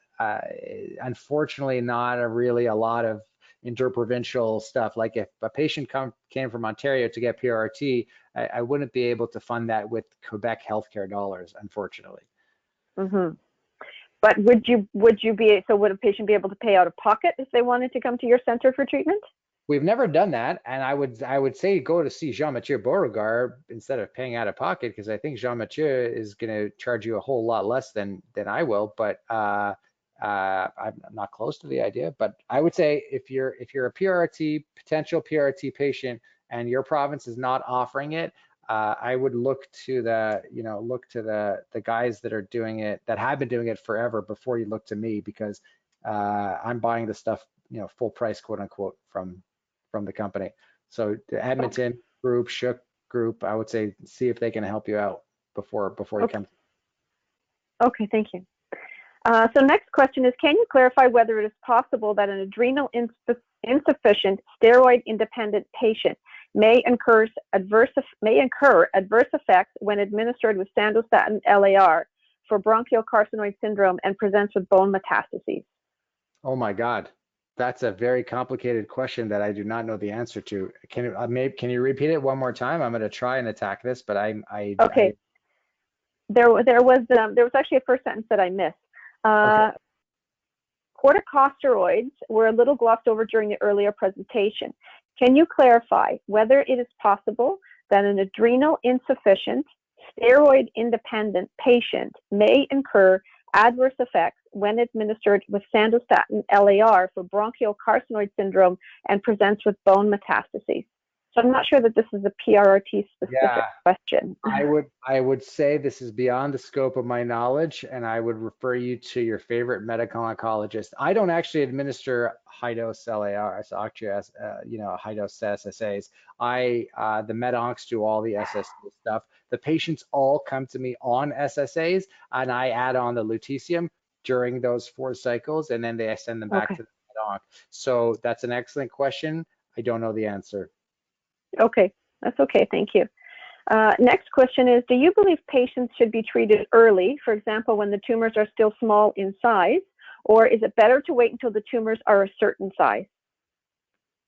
B: unfortunately not really a lot of interprovincial stuff. Like if a patient came from Ontario to get PRT, I wouldn't be able to fund that with Quebec healthcare dollars, unfortunately.
A: Mm-hmm. But would a patient be able to pay out of pocket if they wanted to come to your center for treatment?
B: We've never done that, and I would say go to see Jean-Mathieu Beauregard instead of paying out of pocket, because I think Jean-Mathieu is going to charge you a whole lot less than I will. But I'm not close to the idea. But I would say if you're a potential PRT patient and your province is not offering it, I would look to the guys that are doing it, that have been doing it forever, before you look to me, because I'm buying the stuff full price, quote unquote, from the company. So the Edmonton group, Shook group, I would say see if they can help you out before you come.
A: Okay, thank you. So next question is, can you clarify whether it is possible that an adrenal insufficient steroid-independent patient may incur adverse effects when administered with Sandostatin LAR for bronchial carcinoid syndrome and presents with bone metastases?
B: Oh my God. That's a very complicated question that I do not know the answer to. Can you repeat it one more time? I'm going to try and attack this, but
A: okay. There was actually a first sentence that I missed.
B: Okay.
A: Corticosteroids were a little glossed over during the earlier presentation. Can you clarify whether it is possible that an adrenal insufficient, steroid-independent patient may incur adverse effects when administered with Sandostatin LAR for bronchial carcinoid syndrome and presents with bone metastases? So I'm not sure that this is a PRRT specific question.
B: I would say this is beyond the scope of my knowledge, and I would refer you to your favorite medical oncologist. I don't actually administer high dose LAR, so actually, high dose SSAs. The med oncs do all the SSA stuff. The patients all come to me on SSAs, and I add on the lutetium during those 4 cycles, and then I send them back to the med onc. So that's an excellent question. I don't know the answer.
A: Okay, that's okay, thank you. Next question is, do you believe patients should be treated early, for example, when the tumors are still small in size, or is it better to wait until the tumors are a certain size?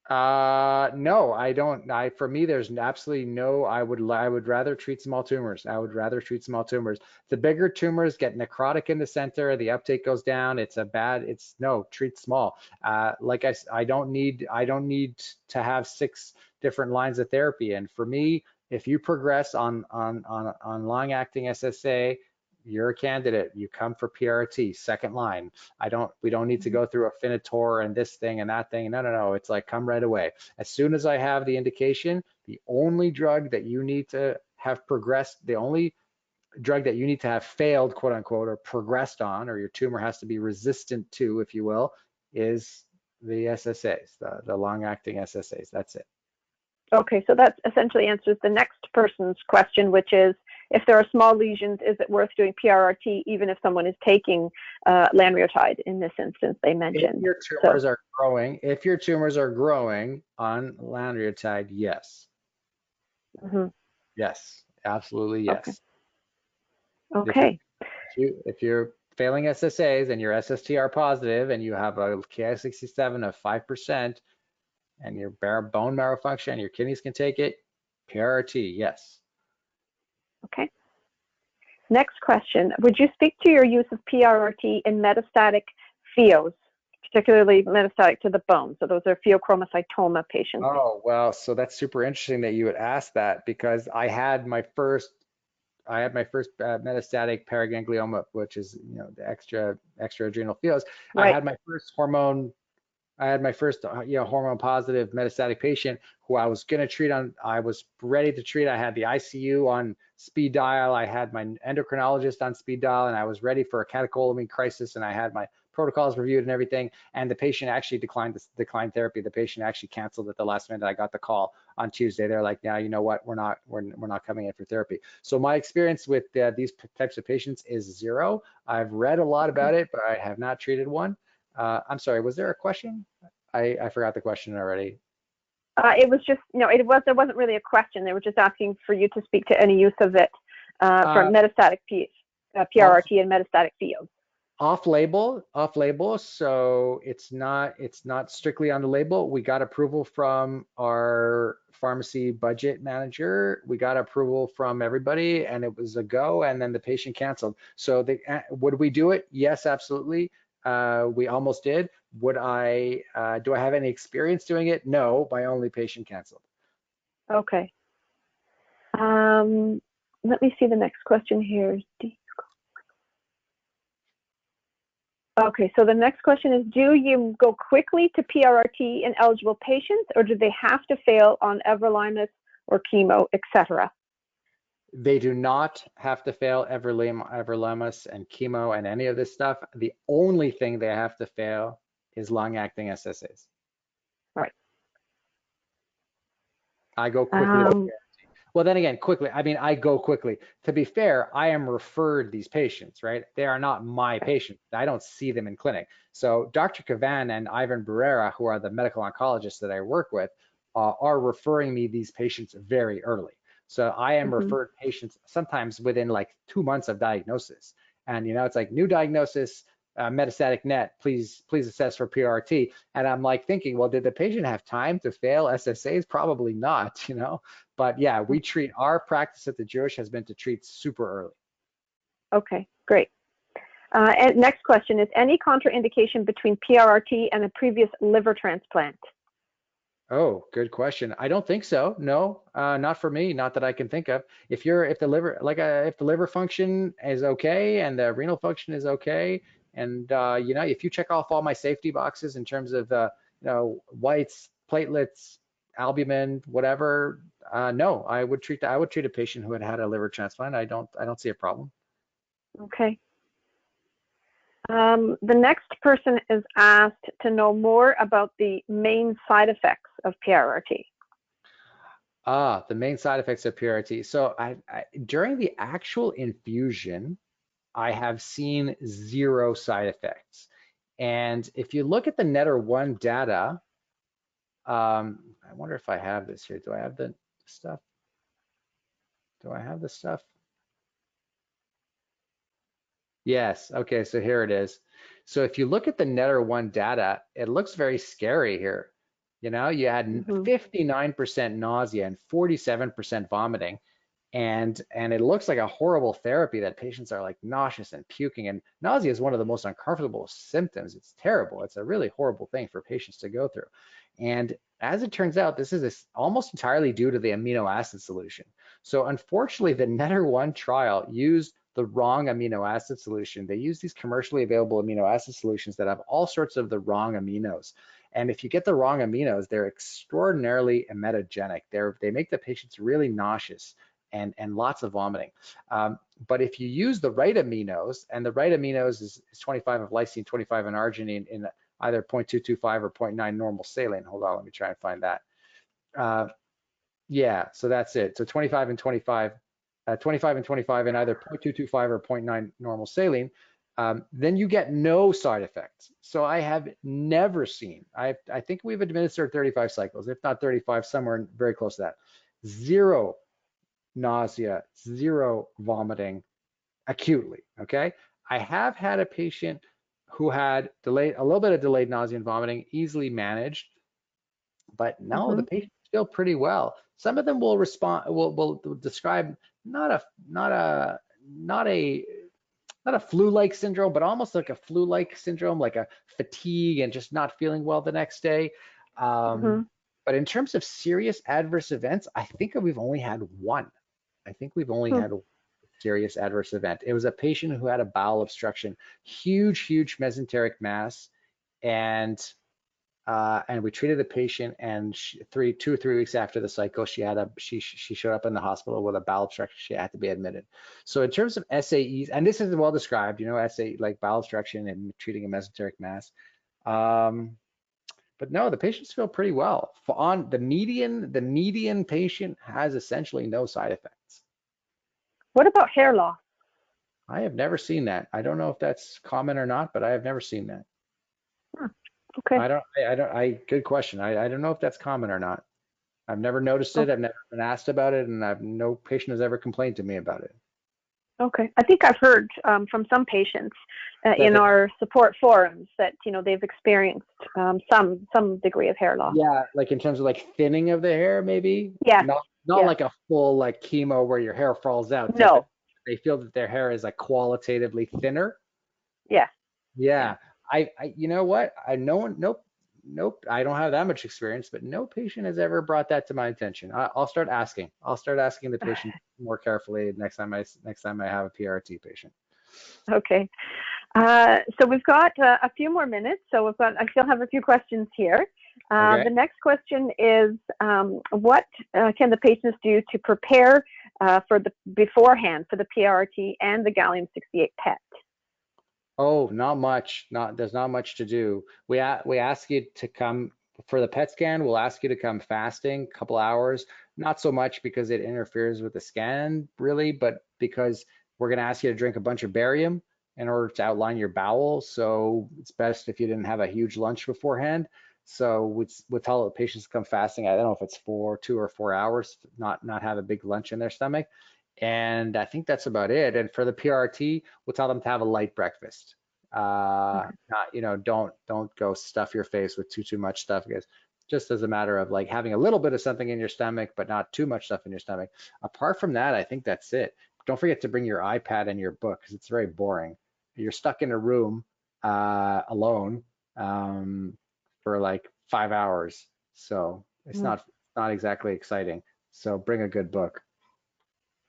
B: No, I don't. For me, there's absolutely no. I would rather treat small tumors. I would rather treat small tumors. The bigger tumors get necrotic in the center. The uptake goes down. It's no, treat small. I don't need to have 6 different lines of therapy. And for me, if you progress on long-acting SSA, you're a candidate. You come for PRT, second line. We don't need to
A: Mhm.
B: go through Afinitor and this thing and that thing. No, no, no. It's like come right away. As soon as I have the indication, the only drug that you need to have progressed, the only drug that you need to have failed, quote unquote, or progressed on, or your tumor has to be resistant to, if you will, is the SSAs, the long-acting SSAs. That's it.
A: Okay, so that essentially answers the next person's question, which is, if there are small lesions, is it worth doing PRRT even if someone is taking lanreotide in this instance they mentioned? So,
B: If your tumors are growing on lanreotide, yes.
A: mhm,
B: Yes, absolutely
A: okay,
B: yes. If you're
A: okay,
B: if you're failing SSAs and you're SSTR positive and you have a Ki67 of 5% and your bone marrow function, your kidneys can take it, PRRT, yes.
A: okay. Next question, would you speak to your use of PRRT in metastatic pheos, particularly metastatic to the bone? So those are pheochromocytoma patients.
B: Oh, well, so that's super interesting that you would ask that because I had my first metastatic paraganglioma, which is, the extra adrenal pheos. I
A: Right.
B: had my first hormone positive metastatic patient who I was ready to treat. I had the ICU on speed dial. I had my endocrinologist on speed dial, and I was ready for a catecholamine crisis, and I had my protocols reviewed and everything. And the patient actually declined therapy. The patient actually canceled at the last minute. I got the call on Tuesday. They're like, "Yeah, you know what? We're not coming in for therapy." So my experience with these types of patients is zero. I've read a lot
A: Okay.
B: about it, but I have not treated one. I'm sorry, was there a question? I forgot the question already.
A: It was just, there wasn't really a question. They were just asking for you to speak to any use of it
B: Uh,
A: from metastatic
B: off
A: PRRT and metastatic fields.
B: off label. So it's not strictly on the label. We got approval from our pharmacy budget manager. We got approval from everybody, and it was a go. And then the patient canceled. So would we do it? Yes, absolutely. We almost did. Do I have any experience doing it? No, my only patient canceled.
A: Okay. Um, Let me see the next question here. Okay, so the next question is, do you go quickly to PRRT in eligible patients, or do they have to fail on everolimus or chemo, etc.?
B: They do not have to fail everolimus and chemo and any of this stuff. The only thing they have to fail is long-acting SSAs.
A: Right.
B: I go quickly.
A: Um,
B: Well, then again, quickly, I mean, I go quickly. To be fair, I am referred these patients, right? They are not my patients. I don't see them in clinic. So Dr. Cavan and Ivan Barrera, who are the medical oncologists that I work with, are referring me these patients very early. So I am
A: mhm.
B: referred patients sometimes within like 2 months of diagnosis. And, it's like new diagnosis, metastatic net, please assess for PRT. And I'm like thinking, well, did the patient have time to fail SSAs? Probably not. But yeah, our practice at the Jewish has been to treat super early.
A: Okay, great. And next question is, any contraindication between PRRT and a previous liver transplant?
B: Oh, good question. I don't think so. No, not for me, not that I can think of. If the liver function is okay and the renal function is okay, and if you check off all my safety boxes in terms of whites, platelets, albumin, whatever, no, I would treat a patient who had a liver transplant. I don't see a problem.
A: Okay. The next person is asked to know more about the main side effects of PRRT.
B: The main side effects of PRT. So during the actual infusion, I have seen zero side effects. And if you look at the NETTER-1 data, I wonder if I have this here. Do I have the stuff? Do I have the stuff? Yes. Okay, so here it is. So if you look at the NETTER-1 data, it looks very scary here. You know, you had
A: Mm-hmm.
B: 59% nausea and 47% vomiting. And it looks like a horrible therapy that patients are like nauseous and puking. And nausea is one of the most uncomfortable symptoms. It's terrible. It's a really horrible thing for patients to go through. And as it turns out, this is almost entirely due to the amino acid solution. So unfortunately, the NETTER-1 trial used the wrong amino acid solution. They use these commercially available amino acid solutions that have all sorts of the wrong aminos. And if you get the wrong aminos, they're extraordinarily emetogenic. They make the patients really nauseous and lots of vomiting. But if you use the right aminos, and the right aminos is 25 of lysine, 25 of arginine in either 0.225 or 0.9 normal saline. Hold on, let me try and find that. Yeah, so that's it. So 25 and 25, 25 and 25 in either 0.225 or 0.9 normal saline, then you get no side effects. So I have never seen, I think we've administered 35 cycles, if not 35, somewhere very close to that. Zero nausea, zero vomiting acutely, okay? I have had a patient who had a little bit of delayed nausea and vomiting, easily managed, but no, the patients feel pretty well. Some of them will respond, will describe not a flu-like syndrome, but almost like a flu-like syndrome, like a fatigue and just not feeling well the next day. But in terms of serious adverse events, I think we've only had one. I think we've only had a serious adverse event. It was a patient who had a bowel obstruction, huge mesenteric mass, and we treated the patient, and 2 or 3 weeks after the cycle, she showed up in the hospital with a bowel obstruction. She had to be admitted. So in terms of SAEs, and this is well described, you know, SAE like bowel obstruction and treating a mesenteric mass. But no, the patients feel pretty well. On the median patient has essentially no side effects.
A: What about hair loss?
B: I have never seen that. I don't know if that's common or not, but I have never seen that.
A: Okay.
B: Good question. I don't know if that's common or not. I've never noticed it. I've never been asked about it, and no patient has ever complained to me about it.
A: Okay. I think I've heard from some patients in our support forums that, you know, they've experienced some degree of hair loss.
B: Yeah, like in terms of like thinning of the hair, maybe?
A: Yeah.
B: Not like a full like chemo where your hair falls out.
A: No.
B: They feel that their hair is like qualitatively thinner.
A: Yeah.
B: Yeah. You know what? Nope. I don't have that much experience, but no patient has ever brought that to my attention. I'll start asking. I'll start asking the patient more carefully next time I have a PRT patient.
A: Okay. So we've got a few more minutes. So I still have a few questions here.
B: Okay.
A: The next question is, what can the patients do to prepare beforehand for the PRT and the gallium-68 PET?
B: Oh, not much. There's not much to do. We ask you to come for the PET scan. We'll ask you to come fasting, a couple hours. Not so much because it interferes with the scan, really, but because we're going to ask you to drink a bunch of barium in order to outline your bowel. So it's best if you didn't have a huge lunch beforehand. So we'll tell the patients to come fasting. I don't know if it's 2 or 4 hours, not have a big lunch in their stomach. And I think that's about it. And for the PRT, we'll tell them to have a light breakfast. Not, you know, don't go stuff your face with too much stuff, because just as a matter of like having a little bit of something in your stomach, but not too much stuff in your stomach. Apart from that, I think that's it. Don't forget to bring your iPad and your book, because it's very boring. You're stuck in a room alone for like 5 hours. So it's not exactly exciting. So bring a good book.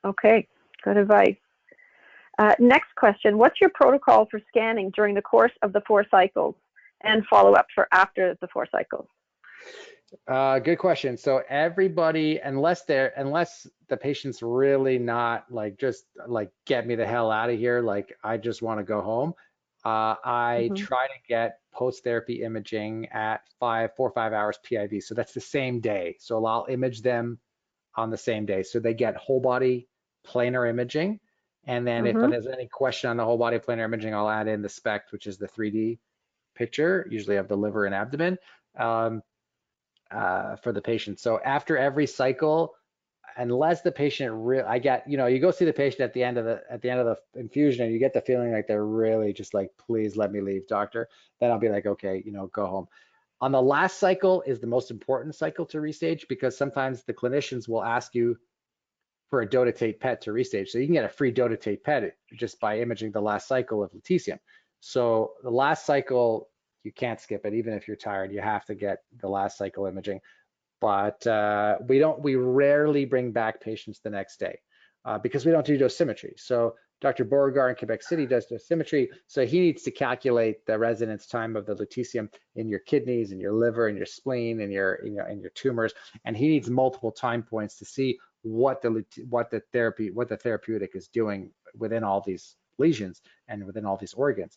A: Okay, good advice. Next question, what's your protocol for scanning during the course of the 4 cycles and follow-up for after the 4 cycles?
B: Good question. So everybody, unless the patient's really not like, just like, get me the hell out of here, like I just want to go home, I try to get post-therapy imaging at 4 or 5 hours PIV. So that's the same day. So I'll image them on the same day. So they get whole body planar imaging. And then if there's any question on the whole body planar imaging, I'll add in the SPECT, which is the 3D picture, usually of the liver and abdomen, for the patient. So after every cycle, unless the patient you go see the patient at the end of the infusion and you get the feeling like they're really just like, please let me leave, doctor, then I'll be like, okay, go home. On the last cycle is the most important cycle to restage, because sometimes the clinicians will ask you for a dotatate PET to restage. So you can get a free dotatate PET just by imaging the last cycle of lutetium. So the last cycle, you can't skip it. Even if you're tired, you have to get the last cycle imaging. But we rarely bring back patients the next day because we don't do dosimetry. So Dr. Beauregard in Quebec City does dosimetry, so he needs to calculate the residence time of the lutetium in your kidneys, in your liver, in your spleen, in your tumors, and he needs multiple time points to see what the therapeutic is doing within all these lesions and within all these organs.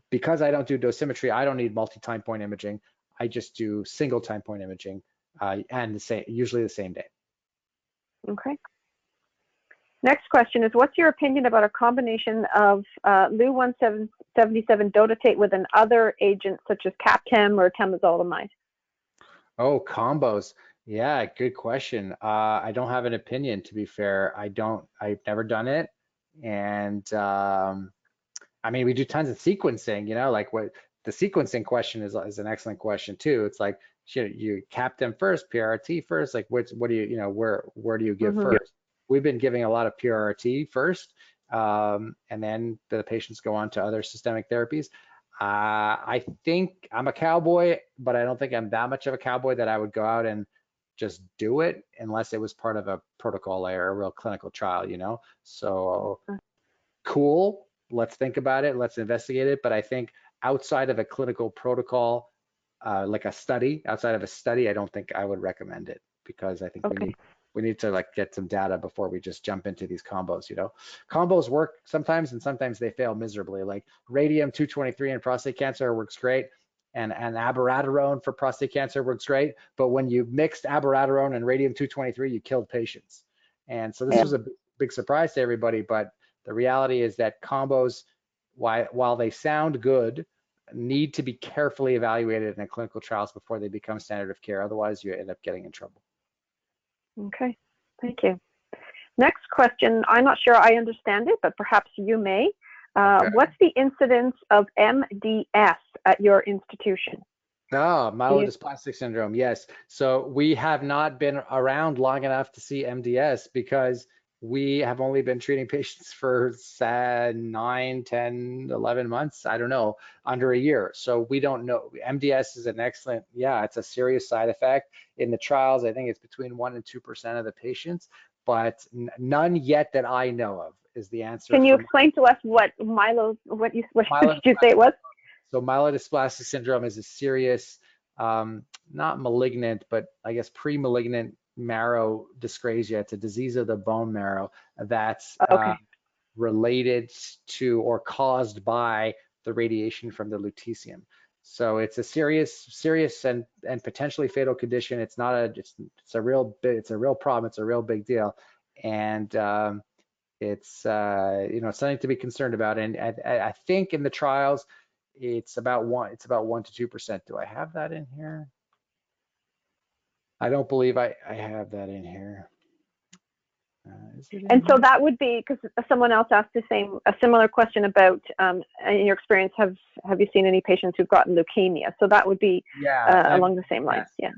B: Because I don't do dosimetry, I don't need multi-time point imaging. I just do single time point imaging, and usually the same day.
A: Okay. Next question is, what's your opinion about a combination of Lu-177 dotatate with an other agent such as Captem or temozolomide?
B: Oh, combos. Yeah, good question. I don't have an opinion, to be fair. I've never done it. And I mean, we do tons of sequencing, like what the sequencing question is an excellent question too. It's like, should you cap them first, PRRT first? Like what do you, where do you give first? We've been giving a lot of PRRT first, and then the patients go on to other systemic therapies. I think I'm a cowboy, but I don't think I'm that much of a cowboy that I would go out and just do it unless it was part of a protocol or a real clinical trial, So cool. Let's think about it. Let's investigate it. But I think outside of a clinical protocol, like a study, outside of a study, I don't think I would recommend it, because I think we need to like get some data before we just jump into these combos. Combos work sometimes, and sometimes they fail miserably. Like radium-223 in prostate cancer works great, and abiraterone for prostate cancer works great. But when you mixed abiraterone and radium-223, you killed patients. And so this was a big surprise to everybody. But the reality is that combos, while they sound good, need to be carefully evaluated in clinical trials before they become standard of care. Otherwise, you end up getting in trouble.
A: Okay, thank you. Next question, I'm not sure I understand it, but perhaps you may. What's the incidence of MDS at your institution?
B: Oh, myelodysplastic syndrome, yes. So we have not been around long enough to see MDS because we have only been treating patients for 9, 10, 11 months, I don't know, under a year. So we don't know. MDS is an excellent, it's a serious side effect. In the trials, I think it's between 1% and 2% of the patients, but none yet that I know of is the answer.
A: Can you explain to us what did you say it was?
B: So myelodysplastic syndrome is a serious, not malignant, but I guess pre-malignant marrow dyscrasia. It's a disease of the bone marrow that's related to or caused by the radiation from the lutetium. So it's a serious and potentially fatal condition. It's not it's a real problem. It's a real big deal, and it's something to be concerned about. And I think in the trials, it's about 1 to 2%. Do I have that in here? I don't believe I have that in here.
A: And so that would be, because someone else asked a similar question about, in your experience, have you seen any patients who've gotten leukemia? So that would be along the same lines. Yes.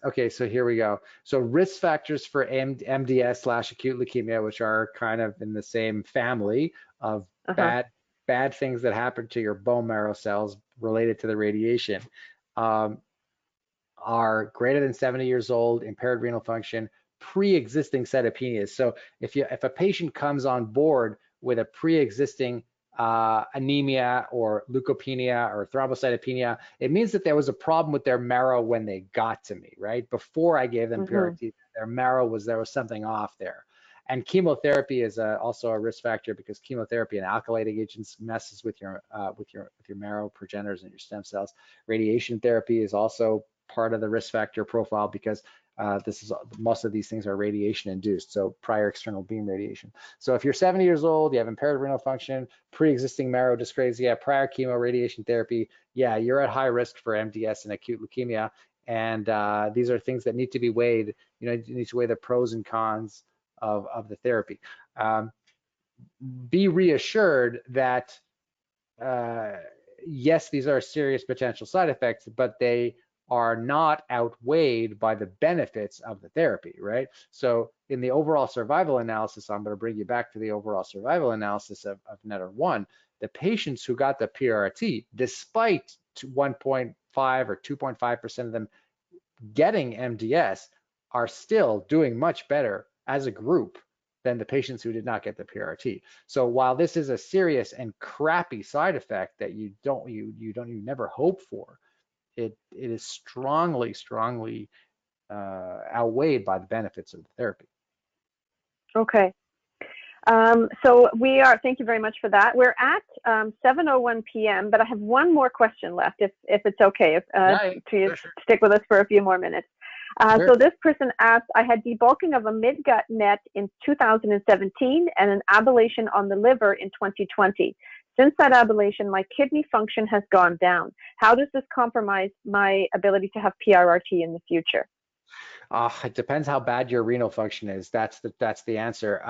B: Okay, so here we go. So risk factors for MDS/acute leukemia, which are kind of in the same family of bad things that happen to your bone marrow cells related to the radiation, are greater than 70 years old, impaired renal function, pre-existing cytopenias. So if a patient comes on board with a pre-existing anemia or leukopenia or thrombocytopenia, it means that there was a problem with their marrow when they got to me, right? Before I gave them PRT, their marrow there was something off there. And chemotherapy is also a risk factor, because chemotherapy and alkylating agents messes with your marrow progenitors and your stem cells. Radiation therapy is also part of the risk factor profile, because most of these things are radiation induced, so prior external beam radiation. So if you're 70 years old, you have impaired renal function, pre-existing marrow dyscrasia, prior chemo radiation therapy, you're at high risk for MDS and acute leukemia. And these are things that need to be weighed. You need to weigh the pros and cons of the therapy. Be reassured that yes, these are serious potential side effects, but they are not outweighed by the benefits of the therapy, right? So in the overall survival analysis, I'm going to bring you back to the overall survival analysis of NETR1. The patients who got the PRT, despite 1.5 or 2.5% of them getting MDS, are still doing much better as a group than the patients who did not get the PRT. So while this is a serious and crappy side effect that you never hope for, it is strongly outweighed by the benefits of the therapy.
A: Okay. So we are, thank you very much for that. We're at 7:01 p.m., but I have one more question left, if it's okay, to stick with us for a few more minutes.
B: Sure.
A: So this person asked, I had debulking of a midgut net in 2017 and an ablation on the liver in 2020. Since that ablation, my kidney function has gone down. How does this compromise my ability to have PRRT in the future?
B: It depends how bad your renal function is. That's the answer.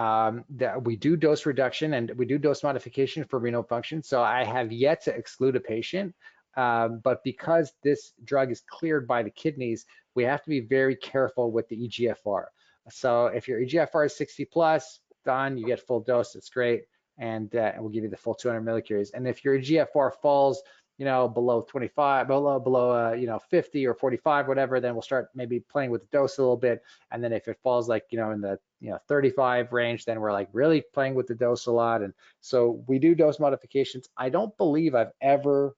B: We do dose reduction and we do dose modification for renal function. So I have yet to exclude a patient, but because this drug is cleared by the kidneys, we have to be very careful with the EGFR. So if your EGFR is 60 plus, done, you get full dose, it's great, and we'll give you the full 200 millicuries. And if your EGFR falls, below 25, below 50 or 45, whatever, then we'll start maybe playing with the dose a little bit. And then if it falls like, in the 35 range, then we're like really playing with the dose a lot. And so we do dose modifications. I don't believe I've ever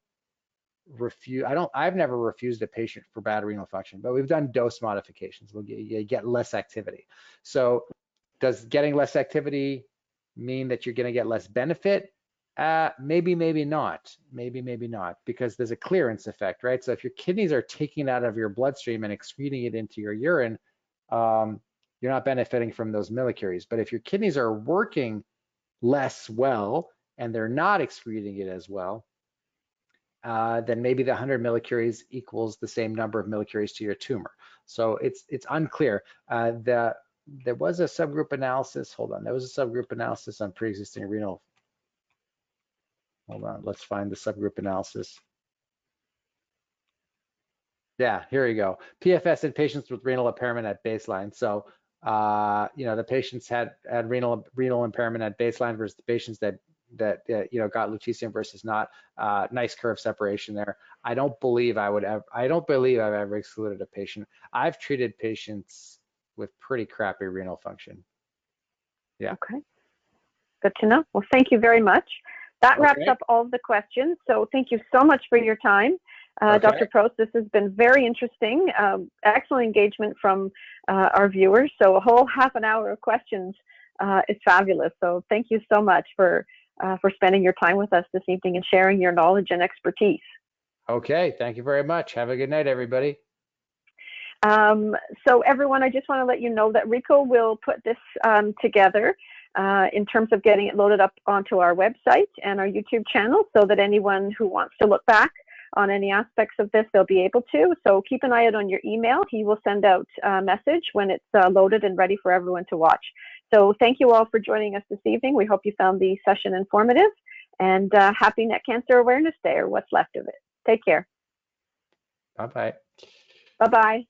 B: I've never refused a patient for bad renal function, but we've done dose modifications. You get less activity. So does getting less activity mean that you're going to get less benefit? Maybe not, because there's a clearance effect, right? So if your kidneys are taking it out of your bloodstream and excreting it into your urine, you're not benefiting from those millicuries. But if your kidneys are working less well and they're not excreting it as well, then maybe the 100 millicuries equals the same number of millicuries to your tumor. So it's unclear. There was a subgroup analysis. Hold on, there was a subgroup analysis on pre-existing renal. Hold on, let's find the subgroup analysis. Yeah, here you go. PFS in patients with renal impairment at baseline. So, the patients had renal impairment at baseline versus the patients that got lutetium versus not. Nice curve separation there. I don't believe I've ever excluded a patient. I've treated patients with pretty crappy renal function. Yeah.
A: Okay. Good to know. Well, thank you very much. That wraps up all of the questions. So thank you so much for your time, Dr. Probst. This has been very interesting. Excellent engagement from our viewers. So a whole half an hour of questions is fabulous. So thank you so much for spending your time with us this evening and sharing your knowledge and expertise.
B: Okay, thank you very much. Have a good night, everybody.
A: So everyone, I just want to let you know that Rico will put this together in terms of getting it loaded up onto our website and our YouTube channel, so that anyone who wants to look back on any aspects of this, they'll be able to. So keep an eye out on your email. He will send out a message when it's loaded and ready for everyone to watch. So thank you all for joining us this evening. We hope you found the session informative, and happy Neck Cancer Awareness Day, or what's left of it. Take care.
B: Bye-bye.
A: Bye-bye.